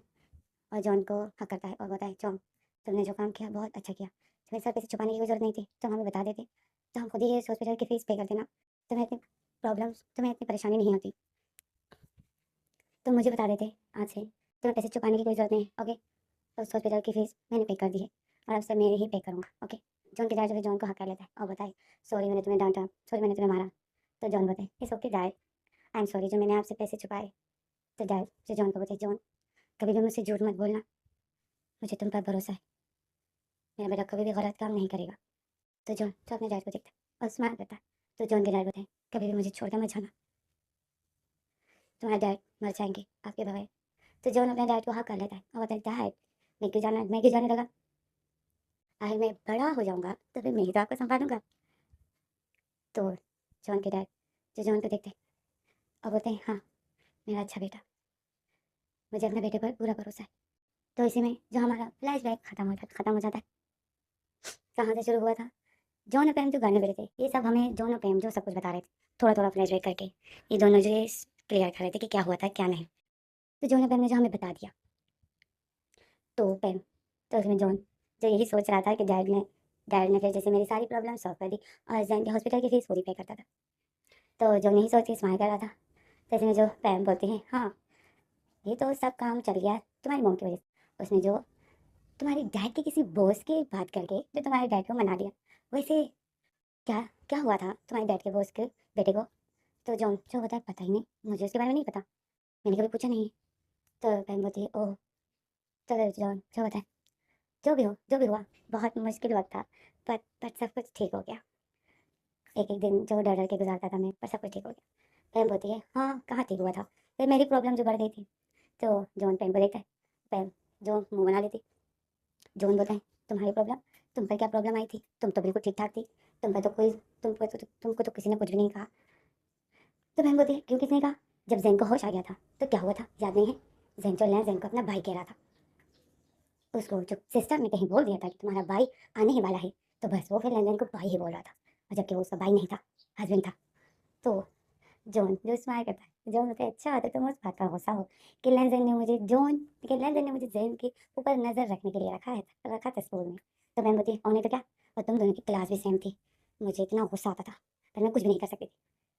और जॉन को हक करता है और बोलता है, जॉन तुमने जो काम किया बहुत अच्छा किया, तुम्हें सर पैसे छुपाने की कोई ज़रूरत नहीं थी, तुम हमें बता देते तो हम खुद ही इस हॉस्पिटल की फ़ीस पे कर देना, तुम्हें इतनी परेशानी नहीं होती, तुम मुझे बता देते आज से, तुम्हें पैसे छुपाने की कोई ज़रूरत नहीं है, ओके। तो उस हॉस्पिटल की फ़ीस मैंने पे कर दी है, और अब से मैं ही पे करूँगा, ओके। जॉन के डैड जो है जॉन को हक कर लेता है और बताए, सॉरी मैंने तुम्हें डांटा, सॉरी मैंने तुम्हें मारा। तो जॉन बताए, it's okay dad, I am sorry जो मैंने आपसे पैसे छुपाए। तो डैड जो जॉन को बताए, जॉन कभी भी मुझसे झूठ मत बोलना, मुझे तुम पर भरोसा है, मेरा बेटा कभी भी गलत काम नहीं करेगा। तो जॉन तो अपने डैड को देखता है और स्माइल करता है। तो जॉन के डैड बताए, कभी भी मुझे छोड़कर मत जाना, तुम्हारे डैड मर जाएंगे आपके बगैर। तो जॉन अपने डैड को हाँ कर लेता है और बताए, डैड मैं क्यों जाने लगा, आखिर मैं बड़ा हो जाऊंगा तो फिर मैं ही तो आपको संभालूंगा। तो जॉन के डैड जो जॉन को देखते हैं और बोलते हैं, हाँ मेरा अच्छा बेटा, मुझे अपने बेटे पर पूरा भरोसा है। तो इसी में जो हमारा फ्लैशबैक खत्म हो जाता है। कहाँ से शुरू हुआ था, जॉन और प्रेम जो गाने बजे थे, ये सब हमें जॉन और प्रेम जो सब कुछ बता रहे थे, थोड़ा थोड़ा फ्लैशबैक करके ये दोनों जो क्लियर कर रहे थे कि क्या हुआ था क्या नहीं। तो जॉन और प्रेम ने जो हमें बता दिया, तो प्रेम तो उसमें जॉन जो यही सोच रहा था कि डैड ने फिर जैसे मेरी सारी प्रॉब्लम सॉल्व कर दी, और जैन के हॉस्पिटल की फीस पूरी पे करता था। तो जॉन यही सोच के स्माइल कर रहा था। तो इसमें जो प्रेम बोलती है, हाँ ये तो सब काम चल गया तुम्हारी मॉम की वजह से, उसने जो तुम्हारे डैड के किसी बॉस की बात करके जो तुम्हारे डैड को मना दिया, वैसे क्या क्या हुआ था तुम्हारे डैड के बॉस के बेटे को। तो जॉन जो होता है, पता ही नहीं, मुझे उसके बारे में नहीं पता, मैंने कभी पूछा नहीं। तो बहन बोलती है, ओह। तो फिर जॉन जो होता है, जो भी हुआ बहुत मुश्किल वक्त था, पर सब कुछ ठीक हो गया, एक एक दिन जो डर डर के गुजारता था मैं, पर सब कुछ ठीक हो गया। बहन बोलती है, हाँ कहाँ ठीक हुआ था, फिर मेरी प्रॉब्लम जो बढ़ गई थी। तो जॉन पेन को देखता है, पेन जो मुँह बना लेती। जॉन बोलता है, तुम्हारी प्रॉब्लम, तुम पर क्या प्रॉब्लम आई थी, तुम तो बिल्कुल ठीक ठाक थी, तुम पर तो कोई तुमको तो किसी ने कुछ भी नहीं कहा। तो बहन बोलती है, क्यों किसने कहा, जब जैन को होश आ गया था तो क्या हुआ था याद नहीं है, जैन को अपना भाई कह रहा था, उसको जो सिस्टर ने कहीं बोल दिया था कि तुम्हारा भाई आने ही वाला है, तो बस वो फिर लैन को भाई ही बोल रहा था, और जबकि वो उसका भाई नहीं था, हस्बैंड था। तो जॉन जो स्माइल करता है, जॉन बोलता है, अच्छा तो तुम उस बात का गुस्सा हो कि लैन ने मुझे जैन के ऊपर नज़र रखने के लिए रखा था स्कूल में। तो बहन बोलती है, और नहीं तो क्या, और तुम दोनों की क्लास भी सेम थी, मुझे इतना गुस्सा आता था, पर मैं कुछ भी नहीं कर सकती थी।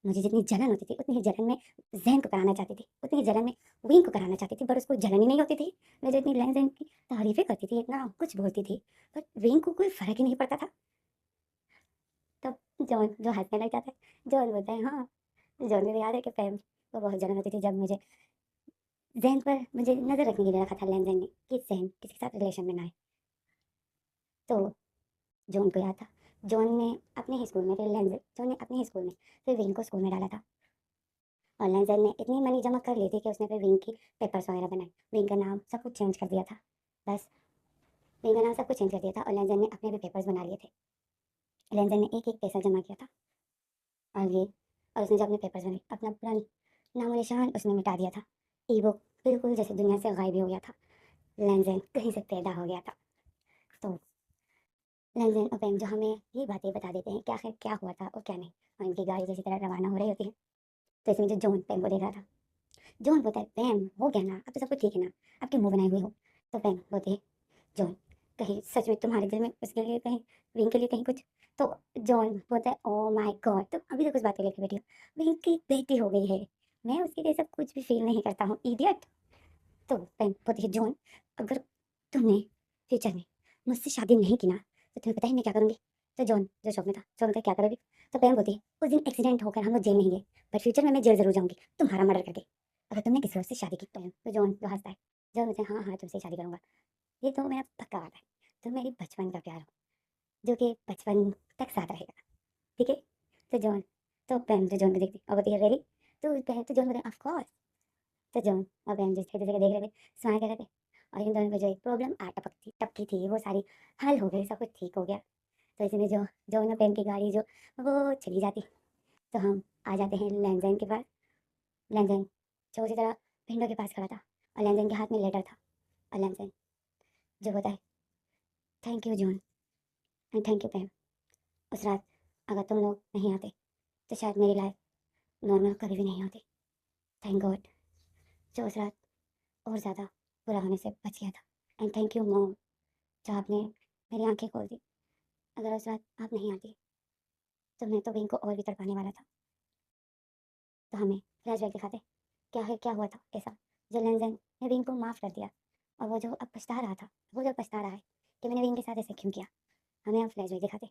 मुझे जितनी जलन होती थी उतनी ही जलन मैं ज़ैन को कराना चाहती थी, उतनी ही जलन मैं विंग को कराना चाहती थी, पर उसको जलन ही नहीं होती थी। मैं जितनी ज़ैन की तारीफ़ें करती थी, इतना कुछ बोलती थी, पर विंग को कोई फ़र्क ही नहीं पड़ता था। तब जॉन जो हँसने लग जाता है, जॉन बोलता है हाँ, जॉन को याद है कि पैम को बहुत जलन होती थी जब ज़ैन पर मुझे नज़र रखने के लिए रखा था ज़ैन ने कि ज़ैन किसी के साथ रिलेशन में ना आए। तो जॉन को याद था, जॉन ने अपने ही स्कूल में फिर जॉन ने अपने ही स्कूल में फिर विंग को स्कूल में डाला था। और ज़ैन ने इतनी मनी जमा कर ली थी कि उसने फिर विंग की पेपर्स वगैरह बनाए, विंग का नाम सब कुछ चेंज कर दिया था। बस विंग का नाम सब कुछ चेंज कर दिया था और ज़ैन ने अपने भी पेपर्स बना लिए थे। ज़ैन ने एक-एक पैसा जमा किया था और ये और उसने जब अपने पेपर्स बने, अपना पूरा नामो-निशान उसने मिटा दिया था। ईगो बिल्कुल जैसे दुनिया से गायब ही हो गया था। ज़ैन कहीं से पैदा हो गया था। तो ज़ैन और पेंग जो हमें ये बातें बता देते हैं कि आखिर क्या हुआ था और क्या नहीं। और इनकी गाड़ी जिस तरह रवाना हो रही होती है, तो इसमें जो जॉन पेंग को देख रहा था, जॉन बोलता है, "पेंग हो गया ना? अब तो सब कुछ ठीक है ना? अब क्यों मुँह बनाए हुए हो?" तो पेंग बोलती है, "जॉन, कहीं सच में तुम्हारे दिल में उसके लिए कहीं विंग के लिए कहीं कुछ?" तो जॉन बोलता है, "ओह माय गॉड! तुम अभी तक उस बात को लेके बैठी हो। विंग की बेटी हो गई है। मैं उसके लिए सब कुछ भी फ़ील नहीं करता हूँ, इडियट!" तो पेंग बोलती है, "जॉन, अगर तुमने फ्यूचर में मुझसे शादी नहीं की ना, तो तुम्हें पता है मैं क्या करूँगी?" तो जॉन जो शॉक में था, जॉन बोलता है, "क्या करोगी?" तो पेंग बोलती है, "उस दिन एक्सीडेंट होकर हम लोग जेल नहीं गए, बट फ्यूचर में मैं जेल ज़रूर जाऊँगी, तुम्हारा मर्डर करके, अगर तुमने किसी और से शादी की तो।" जॉन जो हँसता है, जॉन बोलते हैं, "हाँ, हाँ, तुमसे ही शादी करूँगा। ये तो मेरा पक्का वादा है। तुम मेरी बचपन का प्यार हो, जो कि बचपन तक साथ रहेगा, ठीक है?" तो जॉन तो पेंग जो जॉन को देखती है और बोलती है, "रियली?" तो जॉन बोलते हैं, "ऑफ कोर्स।" तो जॉन और बेन जिस-दूसरे को देख रहे थे, स्माइल कर रहे थे और इन दोनों में जो एक प्रॉब्लम टपकी थी, वो सारी हल हो गई, सब कुछ ठीक हो गया। तो इसी में जो जॉन और बेन की गाड़ी जो वो चली जाती, तो हम आ जाते हैं लैंज़ैन के पास। लैंज़ैन जो उसी तरह विंडो के पास खड़ा था और लैंज़ैन के हाथ में लेटर था और लैंज़ैन जो होता है, "thank you John and thank you Ben. उस रात अगर तुम लोग नहीं आते, तो शायद मेरी लाइफ़ नॉर्मल कभी भी नहीं होती। थैंक गॉड जो उस रात और ज़्यादा बुरा होने से बच गया था। एंड थैंक यू मॉम जो आपने मेरी आँखें खोल दी। अगर उस रात आप नहीं आती, तो मैं तो विंग को और भी तड़पाने वाला था।" तो हमें फ्लैशबैक दिखाते, क्या है क्या हुआ था ऐसा, जो लेंज़न ने विंग को माफ़ कर दिया और वो जो अब पछता रहा था, वो जब पछता रहा है कि मैंने विंग के साथ ऐसे क्यों किया। हमें अब फ्लैशबैक दिखाते,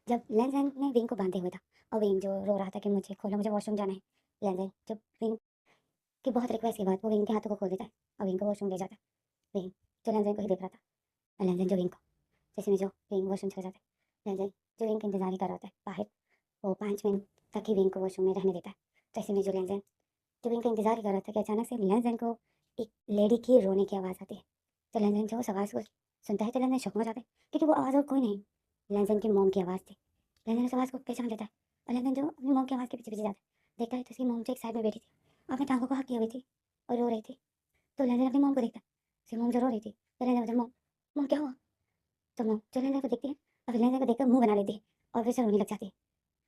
जब लेंज़न ने विंग को बाँधे हुए था और विंग जो रो रहा था कि मुझे खोलो, मुझे वॉशरूम जाना है। लेंज़न जब विंग की बहुत रिक्वेस्ट के बाद वो विंग के हाथों को खोल देता है और विंग को वॉशरूम ले जाता है। विंग जो लेंज़न को ही देख रहा था और लेंज़न जो विंग को, जैसे में जो विंग वॉशरूम चला जाता है, लेंज़न जो विंग का इंतज़ार ही कर रहा होता है बाहर, वो 5 मिनट तक ही विंग को वॉशरूम में रहने देता है। तो ऐसे में जो लेंज़न जब इनका इंतज़ार ही कर रहा था कि अचानक से लेंज़न को एक लेडी की रोने की आवाज़ आती है। तो लेंज़न जो उस आवाज़ को सुनता है तो लेंज़न शॉक में हो जाता है क्योंकि वो आवाज़ और कोई नहीं, लेंज़न की मॉम की आवाज़ थी। लेंज़न उस आवाज़ को पहचान लेता है और लेंज़न जो अपनी मॉम की आवाज़ के पीछे-पीछे जाता है, देखता है तो उसकी मॉम जो एक साइड में बैठी थी, अपनी टाँगों को हक किए हुई थी और रो रही थी। तो लेंज़न अपनी मॉम को देखता है, उसकी मॉम जो रो रही थी, तो लेंज़न बोलता है, "मॉम, मॉम क्या हुआ?" तो मॉम जो लेंज़न को देखती है और फिर लेंज़न को देखकर मुँह बना लेती है और फिर से रोने लग जाती है।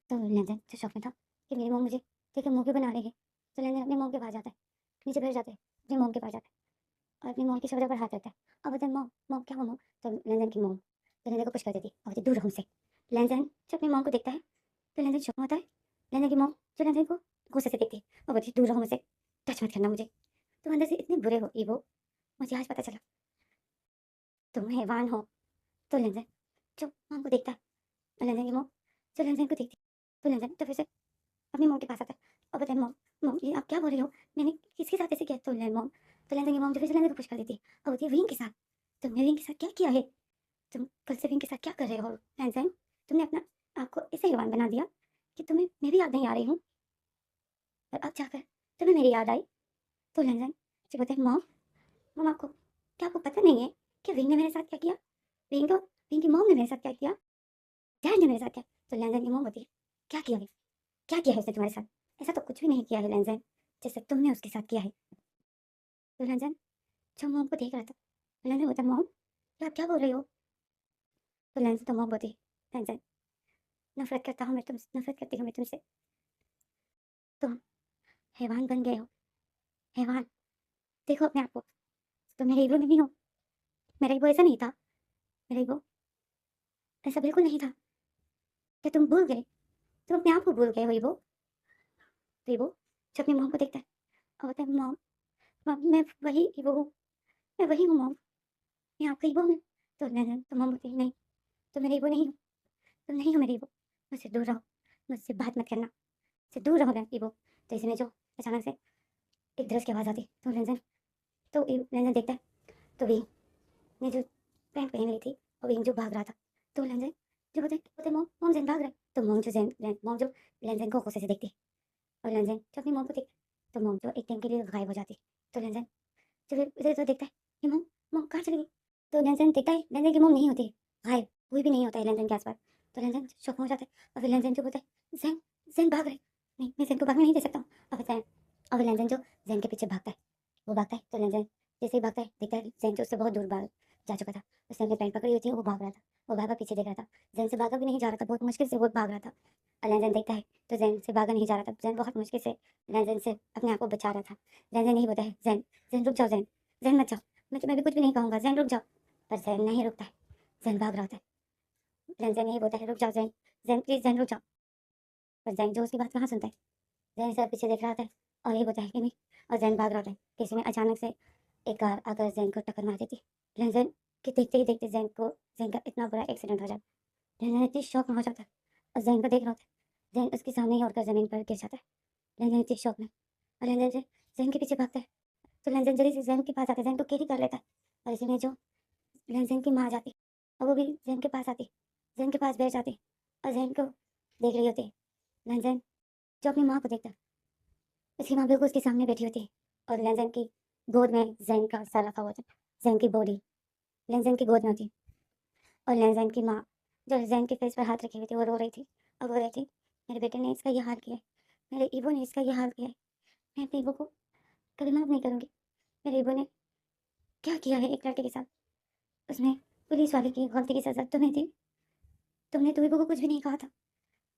तो लेंज़न जो शॉक में था कि मेरी मॉम मुझे देख के मुँह क्यों बना रही है, तो लेंज़न अपनी मॉम के पास जाता है, नीचे बैठ जाता है, अपनी मॉम के पास जाता है और अपनी मॉम की शोल्डर पर हाथ रखता है और बोलता है, "मॉम, मॉम क्या हुआ मॉम?" तो लेंज़न की मॉम तो लेंज़न को पुश कर देती है और बोलती है, "दूर रहो मुझसे।" लेंज़न जो अपनी मॉम को देखता है, तो लेंज़न शॉक में होता है। लेंज़न की मॉम जो लेंज़न को गुस्से से देखती है और बोलती है, "दूर रहो मुझसे, टच मत करना मुझे। तुम अंदर से इतने बुरे हो ईवो, मुझे आज पता चला, तुम हैवान हो।" तो लेंज़न जो मॉम को देखता है और लेंज़न की मॉम जो लेंज़न को देखती है, तो लेंज़न तो फिर से अपनी मॉम के पास आता है और बोलता है, "मॉम, मॉम ये आप क्या बोल रही हो? मैंने किसके साथ ऐसे किया?" तो ले मॉम तो लेंज़न की मॉम जो फिर से लेंज़न को पुश कर देती है और बोलती है, "विंग के साथ? तुमने विंग के साथ क्या किया है? तुम कल से विंग के साथ क्या कर रहे हो लैंज़ैन? तुमने अपना आपको ऐसे हैवान बना दिया कि तुम्हें मेरी याद नहीं आ रही हूँ और अब जाकर तुम्हें मेरी याद आई।" तो लैंज़ैन से बोलते हैं, "मॉम, मॉम आपको क्या आपको पता नहीं है कि विंग ने मेरे साथ क्या किया? विंग की मॉम ने मेरे साथ क्या किया? डैड ने मेरे साथ क्या।" तो लैंज़ैन की मॉम बोलती है, "क्या किया है? क्या किया है उसने तुम्हारे साथ? ऐसा तो कुछ भी नहीं किया है लैंज़ैन, जैसे तुमने उसके साथ किया है।" तो लैंज़ैन जो मॉम को देख रहा था, लैंज़ैन बोलता है, "मॉम, ये आप क्या बोल रही हो?" तो लैंज़ैन तो मॉम बोलती है, "लैंज़ैन नफ़रत करता हूँ मैं तुमसे, नफ़रत करती हूँ मैं तुमसे। तुम हैवान बन गए हो, हैवान। देखो अपने आप को, तुम मेरे ईगो नहीं हो। मेरा ईगो ऐसा नहीं था, मेरा ईगो ऐसा बिल्कुल नहीं था। क्या तुम भूल गए तुम अपने आप को भूल गए हो ईवो। जो अपनी मॉम को देखता है और बोलता है मॉम, मॉम मैं वही ईवो हूँ, मैं वही हूँ मॉम, मैं आपका ईवो हूँ। तो मॉम बोलती है नहीं, तुम मेरे ईवो नहीं हो, तुम नहीं हो मेरे ईवो, मुझसे दूर रहो, मुझसे बात मत करना, मुझसे दूर रहो ईवो। तो इसी में जो अचानक से एक दरस की आवाज़ आती तो लेंजन देखता है तो वी ने जो पैंट पहनी हुई थी और वी जो भाग रहा था। तो लेंजन जो बोलते मॉम, मॉम ज़ेन भाग रहा है। तो मॉम जो लेंजन को गुस्से से देखती है और लेंजन जो अपनी मॉम को देखता है तो मॉम जो एक टाइम के लिए गायब हो जाती है। तो लेंजन जो फिर इधर उधर देखता है कि मॉम, मॉम कहाँ चली गई। तो लेंजन देखता है लेंजन की मॉम नहीं होती, गायब, कोई भी नहीं होता है लेंजन के आसपास। तो लेंजन शॉक में हो जाता है और फिर लेंजन जो बोलता है ज़ेन, ज़ेन भाग रहे, नहीं मैं ज़ेन को भागने नहीं दे सकता हूँ। और फिर लेंजन जो ज़ेन के पीछे भागता है, वो भागता है तो लेंजन जैसे ही भागता है देखता है ज़ेन जो उससे बहुत दूर भाग जा चुका था। उसने अपनी पैंट पकड़ी हुई थी, वो भाग रहा था, वो बार-बार पीछे देख रहा था। ज़ेन से भागा भी नहीं जा रहा था, बहुत मुश्किल से वो भाग रहा था। और लेंजन देखता है तो ज़ेन से भागा नहीं जा रहा था, ज़ेन बहुत मुश्किल से लेंजन से अपने आप को बचा रहा था। लेंजन यही बोलता है ज़ेन, ज़ेन रुक जाओ ज़ेन, ज़ेन मत जाओ, मैं तुम्हें अभी कुछ भी नहीं कहूँगा, ज़ेन रुक जाओ। पर ज़ेन नहीं रुकता है, ज़ेन भाग रहा होता है। लेंजन यही बोलता है रुक जाओ ज़ेन, ज़ेन प्लीज़ ज़ेन रुक जाओ। पर ज़ेन जो उसकी बात कहाँ सुनता है, ज़ेन सिर्फ पीछे देख रहा होता है और यही बोलता है कि नहीं, और ज़ेन भाग रहा होता है कि इसमें अचानक से एक कार आकर ज़ेन को टक्कर मार देती। लेंजन के देखते ही देखते ज़ेन का इतना बड़ा एक्सीडेंट हो जाता है। लेंजन इतनी शॉक में हो जाता है और ज़ेन को देख रहा होता है। ज़ेन उसके सामने ही उड़कर ज़मीन पर गिर जाता है। लेंजन इतनी शॉक में और लेंजन से ज़ेन के पीछे भागता है। तो लेंजन जल्दी से ज़ेन के पास आता है, ज़ेन को कैरी कर लेता है और इसी में जो लेंजन की माँ आ जाती और वो भी ज़ेन के पास आती, ज़ेन के पास बैठ जाती और ज़ेन को देख रही होती। लेंजन जो अपनी माँ को देखता है, उसकी माँ बिल्कुल उसके सामने बैठी होती है और लेंजन की गोद में ज़ेन का सर रखा हुआ था, ज़ेन की बॉडी लेंजन की गोद में होती और लेंजन की माँ जो ज़ेन के फेस पर हाथ रखी हुई थी वो रो रही थी और बोल रही थी मेरे बेटे ने इसका ये हाल किया है, मेरे ईवो ने इसका ये हाल किया है, मैं अपने ईवो को कभी माफ़ नहीं करूँगी। मेरे ईवो ने क्या किया है एक लड़के के साथ, उसमें पुलिस वाले की गलती की सज़ा तुम्हें दी, तुमने तो ईवो को कुछ भी नहीं कहा था,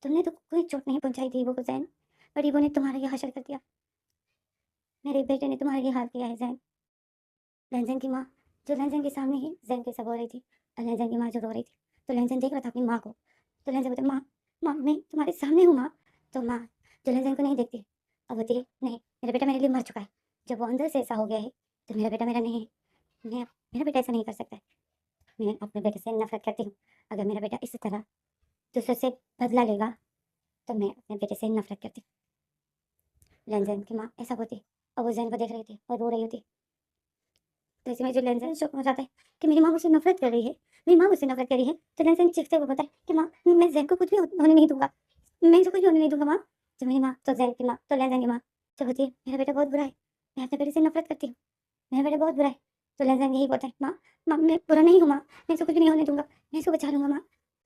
तुमने तो कोई चोट नहीं पहुँचाई थी ईवो को ज़ैन, पर ईवो ने तुम्हारा ये हशर कर दिया, मेरे बेटे ने तुम्हारा ये हाल किया है ज़ैन। लेंजन की माँ जो लेंजन के सामने ही ज़ैन के सब हो रही थी और लेंजन की माँ जो रो रही थी, तो लेंजन देख रहा था अपनी माँ को, तो लेंजन बोलता माँ, माँ मैं तुम्हारे सामने हूँ माँ। तो माँ जो लेंजन को नहीं देखती अब बोलती है नहीं, मेरा बेटा मेरे लिए मर चुका है, जब वो अंदर से ऐसा हो गया है तो मेरा बेटा मेरा नहीं है, मैं मेरा बेटा ऐसा नहीं कर सकता है, मैं अपने बेटे से नफरत करती हूँ, अगर मेरा बेटा इसी तरह दूसरों से बदला लेगा तो मैं अपने बेटे से नफरत करती हूँ। लेंजन की माँ ऐसा बोलती और वो ज़ैन को देख रही थी और रो रही होती। तो इसी में जो लेंजन शॉक हो जाता है कि मेरी माँ मुझसे नफरत कर रही है, मेरी माँ मुझसे नफरत कर रही है। तो लेंजन चीखते हुए बोलता है कि माँ मैं ज़ैन को कुछ भी होने नहीं दूंगा, मैं इसे कुछ भी होने नहीं दूंगा माँ। तो मेरी माँ तो ज़ैन की माँ तो लेंजन की माँ जो होती है मेरा बेटा बहुत बुरा है, मैं अपने बेटे से नफरत करती हूँ, मेरा बेटा बहुत बुरा है। तो लेंजन यही बोलता है माँ, माँ मैं बुरा नहीं हूँ माँ, मैं इसे कुछ भी नहीं होने दूंगा, मैं इसको बचा लूंगा माँ।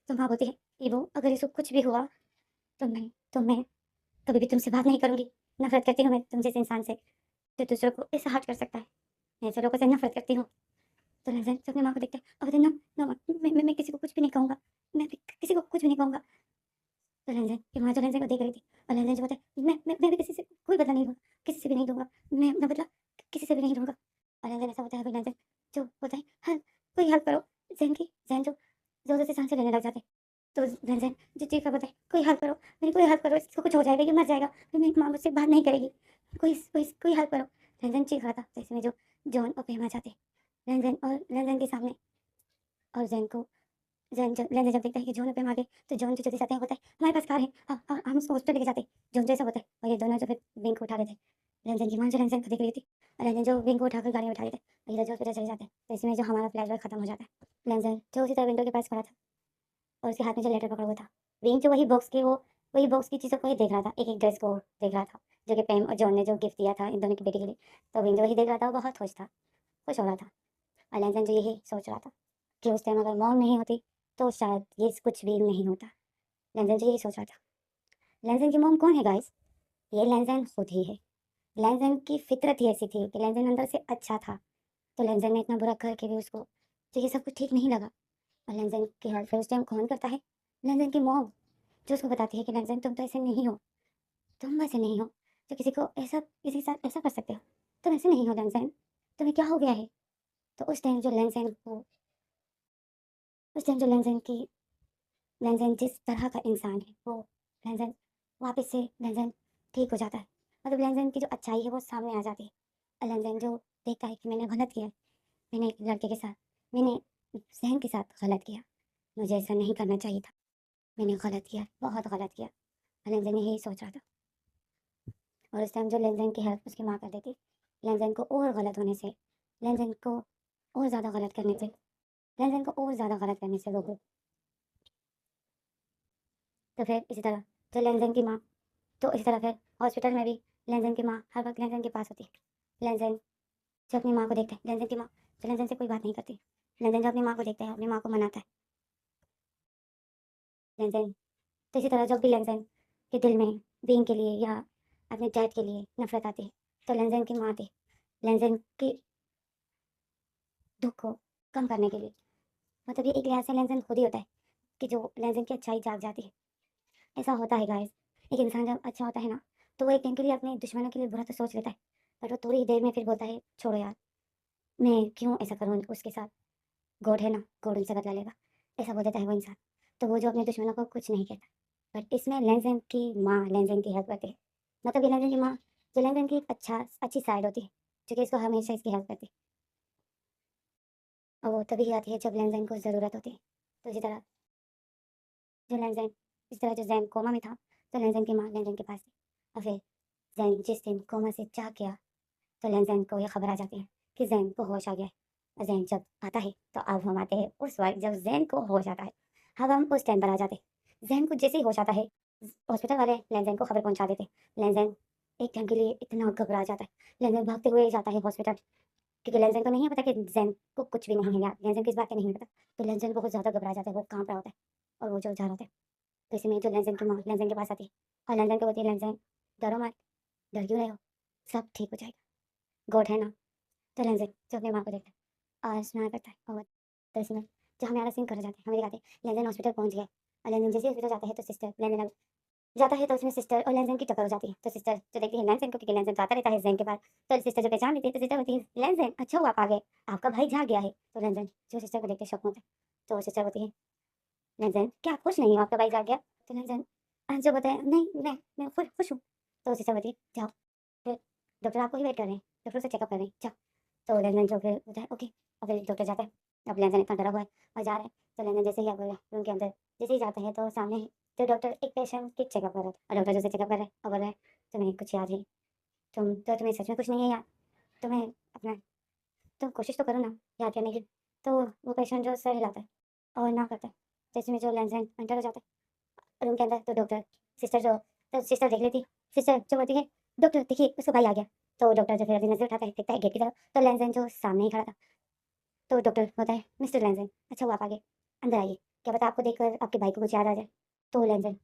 तो माँ बोलती है ईवो अगर इसको कुछ भी हुआ तो मैं कभी भी तुमसे बात नहीं करूंगी, नफरत करती हूँ मैं तुम जैसे इंसान से जो दूसरों को ऐसा हर्ट कर सकता है, मैं ऐसे लोगों से नफरत करती हूँ। तो लेंजन जब अपनी माँ को देखता है और बोलता है नो नो माँ, मैं किसी को कुछ भी नहीं कहूँगा, मैं भी किसी को कुछ भी नहीं कहूँगा। तो लेंजन की माँ जो लेंजन को देख रही थी और लेंजन जो बोलता है मैं भी किसी से कोई बदला नहीं लूँगा, किसी से भी नहीं दूँगा, मैं अपना बदला किसी से भी नहीं लूँगा। और लेंजन ऐसा होता है फिर लेंजन जो बोलता है हेल्प, कोई हेल्प करो। ज़ैन जो ज़ोर-ज़ोर से साँसें लेने लग जाते हैं। तो लेंजन जो चीख कर बोलता है कोई हेल्प करो, मेरी कोई हेल्प करो, इसको कुछ हो जाएगा, ये मर जाएगा, फिर मेरी माँ मुझसे बात नहीं करेगी, कोई हेल्प करो। लेंजन चीख रहा था तो इसमें जो जॉन और पेम आ जाते हैं। लेंजन के सामने और लेंजन जब देखता है कि जॉन और पेम आ गए तो जॉन जो जल्दी से आता है बोलता है हमारे पास कार है, हम उसको हॉस्पिटल लेके जाते हैं। जॉन जैसा बोलता है और ये दोनों जो फिर विंग को उठा लेते हैं। लेंजन की माँ जो लेंजन को देख रही थी और लेंजन जो विंग को उठाकर गाड़ी में बैठा लेते हैं और इधर जो हॉस्पिटल चले जाते हैं। तो इसमें जो हमारा फ्लैशबैक खत्म हो जाता है। लेंजन जो उसी तरह विंडो के पास खड़ा था और उसके हाथ में जो लेटर पकड़ा हुआ था, विंग जो वही बॉक्स की चीज़ों को ही देख रहा था, एक-एक ड्रेस को देख रहा था, जो कि पेम और जॉन ने जो गिफ्ट दिया था इन दोनों की बेटी के लिए। तो विंग जो वही देख रहा था वो बहुत खुश हो रहा था। और लेंजन जो यही सोच रहा था कि उस टाइम अगर मॉम नहीं होती तो शायद ये कुछ भी नहीं होता। लेंजन जो यही सोच रहा था। लेंजन की मॉम कौन है गाइस? ये लेंजन खुद ही है। लेंजन की फितरत ही ऐसी थी कि लेंजन अंदर से अच्छा था, तो लेंजन ने इतना बुरा करके भी उसको तो ये सब कुछ ठीक नहीं लगा। और लेंजन की हेल्प फिर उस टाइम कौन करता है? लेंजन की मॉम, जो उसको बताती है कि लेंजन तुम तो ऐसे नहीं हो, तुम वैसे नहीं हो जो किसी के साथ ऐसा कर सकते हो, तुम ऐसे नहीं हो लेंजन, तुम्हें क्या हो गया है? तो उस टाइम जो लेंजन जिस तरह का इंसान है वो लेनज़ेन वापस से लेनज़ेन ठीक हो जाता है। मतलब लेनज़ेन की जो अच्छाई है वो सामने आ जाती है। और लेनज़ेन जो देखता है कि मैंने गलत किया है, मैंने एक लड़के के साथ, मैंने ज़ैन के साथ गलत किया, मुझे ऐसा नहीं करना चाहिए था, मैंने गलत किया, बहुत गलत किया। और लेनज़ेन यही सोच रहा था। और उस टाइम जो लेनज़ेन की हेल्प उसकी माँ कर देती, लेनज़ेन को और गलत होने से, लेनज़ेन को और ज़्यादा गलत करने से, लेनज़ेन को और ज़्यादा गलत करने से रोको। तो फिर इसी तरह जो लेनज़ेन की माँ, तो इसी तरह फिर हॉस्पिटल में भी लेनज़ेन की माँ हर वक़्त लेनज़ेन के पास होती है। लेनज़ेन जो अपनी माँ को देखता है, लेनज़ेन की माँ जो लेनज़ेन से कोई बात नहीं करती। लेनज़ेन जो अपनी माँ को देखता है, अपनी माँ को मनाता है। लेनज़ेन तो इसी तरह जब भी लेनज़ेन के दिल में बीइंग के लिए या अपने डैड के लिए नफ़रत आती है, तो लेनज़ेन की माँ आती है, लेनज़ेन की दुःख को कम करने के लिए। मतलब ये एक लिहाज़ से लेनज़ेन खुद ही होता है कि जो लेनज़ेन की अच्छाई जाग जाती है। ऐसा होता है गाइस, एक इंसान जब अच्छा होता है ना, तो वो एक टाइम के लिए अपने दुश्मनों के लिए बुरा तो सोच लेता है, बट वो थोड़ी ही देर में फिर बोलता है, छोड़ो यार, मैं क्यों ऐसा करूँ उसके साथ, गॉड है ना, गॉड उनसे बदला लेगा, ऐसा बोल देता है वो इंसान। तो वो जो अपने दुश्मनों को कुछ नहीं कहता। बट इसमें लेनज़ेन की माँ लेनज़ेन की हेल्प करती है। मतलब ये लेनज़ेन की माँ जो लेनज़ेन की एक अच्छी साइड होती है, जो कि इसको हमेशा इसकी हेल्प करती है। और वो तभी आती है जब लेनज़ेन को ज़रूरत होती है। तो इसी तरह जो लेनज़ेन इस तरह जो ज़ैन कोमा में था, तो लेनज़ेन की माँ लेनज़ेन के पास थी। और फिर ज़ैन जिस दिन कोमा से जाग गया, तो लेनज़ेन को ये खबर आ जाती है कि ज़ैन को होश आ गया है। और ज़ैन जब आता है, तो अब हम आते हैं उस वक़्त जब ज़ैन को होश आता है। अब हम उस टाइम पर आ जाते हैं। ज़ैन को जैसे ही होश आता है, हॉस्पिटल वाले लेनज़ेन को खबर पहुँचा देते हैं। लेनज़ेन एक टाइम के लिए इतना घबरा जाता है। लेनज़ेन भागते हुए जाता है हॉस्पिटल, क्योंकि लेनज़ेन को नहीं है पता कि ज़ैन को कुछ भी नहीं है यार, लेनज़ेन को इस बात का नहीं पता। तो लेनज़ेन बहुत ज़्यादा घबरा जाता है, वो काँप रहा होता है और वो जो जा रहा होता है। तो इसी में जो लेनज़ेन की माँ लेनज़ेन के पास आती है और लेनज़ेन को बोलती है, "लेनज़ेन, डरो मत, डर क्यों रहे हो? सब ठीक हो जाएगा, गॉड है ना।" तो लेनज़ेन जो अपनी माँ को देखता है और स्माइल करता है और तो इसमें जो हमें वाला सीन कर जाते हैं, हमें दिखाते हैं लेनज़ेन हॉस्पिटल पहुँच गया और लेनज़ेन जैसे ही हॉस्पिटल जाता है तो सिस्टर लेनज़ेन अब जाता है तो उसमें सिस्टर और लेनज़ेन की टक्कर हो जाती है। तो सिस्टर जो देखती है लेनज़ेन को, क्योंकि लेनज़ेन जाता रहता है ज़ैन के पास, तो सिस्टर जो पहचान लेती है, तो सिस्टर बोलती है, "लेनज़ेन, अच्छा हुआ आप आ गए, आपका भाई जाग गया है।" तो लेनज़ेन जो सिस्टर को देख के शॉक में होता है। तो सिस्टर बोलती है, "लेनज़ेन क्या आप खुश नहीं हो आपका भाई जाग गया?" तो लेनज़ेन जो बोलता है, "नहीं, मैं खुश हूँ।" तो सिस्टर बोलती है, "जाओ, फिर डॉक्टर आपको ही वेट कर रहे हैं, डॉक्टर से चेकअप कर रहे हैं, जाओ।" तो लेनज़ेन जो फिर बोलता है, "ओके।" और फिर डॉक्टर जाता है। अब लेनज़ेन इतना डरा हुआ है और जा रहा है, तो लेनज़ेन जैसे ही अब रूम के अंदर जैसे ही जाता है, तो सामने जो डॉक्टर एक पेशेंट की चेकअप कर रहा था और डॉक्टर जैसे चेकअप कर रहा है और बोल रहा है, "तुम्हें कुछ याद है? तुम्हें सच में कुछ नहीं है याद? तुम्हें अपना तुम कोशिश तो करो ना याद करने की।" तो वो पेशेंट जो सर हिलाता है और ना करता है। तो इसमें जो लेनज़ेन एंटर हो जाता है रूम के अंदर, तो डॉक्टर सिस्टर जो तो सिस्टर देख लेती है, सिस्टर जो बोलती है, "डॉक्टर देखिए उसका भाई आ गया।" तो डॉक्टर जो फिर अपनी नज़र उठाता है, देखता है गेट की तरफ, तो लेनज़ेन जो सामने ही खड़ा था। तो डॉक्टर बोलता है, "मिस्टर लेनज़ेन, अच्छा हुआ आप आ गए, अंदर आइए, क्या पता आपको देखकर आपके भाई को कुछ याद आ जाए।" तो लेनज़ेन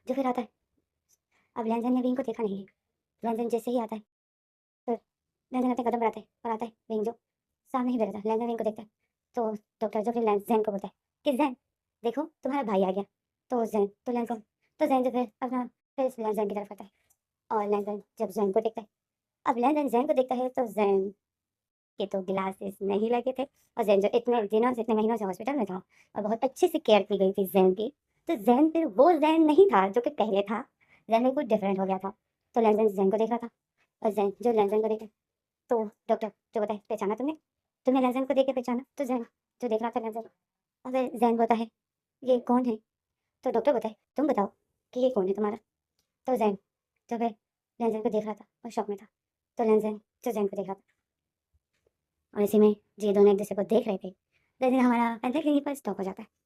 जो फिर आता है, अब लेनज़ेन ने विंग को देखा नहीं है। लेनज़ेन जैसे ही आता है, तो लेनज़ेन अपने कदम बढ़ाता है और आता है विंग जो सामने ही बैठा था। लेनज़ेन विंग को देखता है, तो डॉक्टर जो फिर ज़ैन को बोलता है कि ज़ैन, देखो तुम्हारा भाई आ गया। तो ज़ैन जो फिर अपना फेस लेनज़ेन की तरफ करता है और लेनज़ेन जब ज़ैन को देखता है, अब लेनज़ेन ज़ैन को देखता है, तो ज़ैन के तो ग्लासेस नहीं लगे थे और ज़ैन जो इतने दिनों से, इतने महीनों से हॉस्पिटल में था और बहुत अच्छे से केयर की गई थी ज़ैन की, तो ज़ैन फिर वो ज़ैन नहीं था जो कि पहले था, ज़ैन बिल्कुल डिफरेंट हो गया था। तो लेनज़ेन ज़ैन को देख रहा था और ज़ैन जो लेनज़ेन को देखे, तो डॉक्टर जो बताए, "पहचाना तुमने? तुमने लेनज़ेन को देख के पहचाना?" तो ज़ैन जो देख रहा था लेनज़ेन, और फिर ज़ैन बोलता है, "ये कौन है?" तो डॉक्टर बताए, "तुम बताओ कि ये कौन है तुम्हारा?" तो ज़ैन जो फिर लेनज़ेन को देख रहा था और शॉक में था। तो लेनज़ेन जो ज़ैन को देख रहा था और इसी में ये दोनों एक-दूसरे को देख रहे थे। लेकिन हमारा पेंसिल यहीं पर स्टॉप हो जाता है।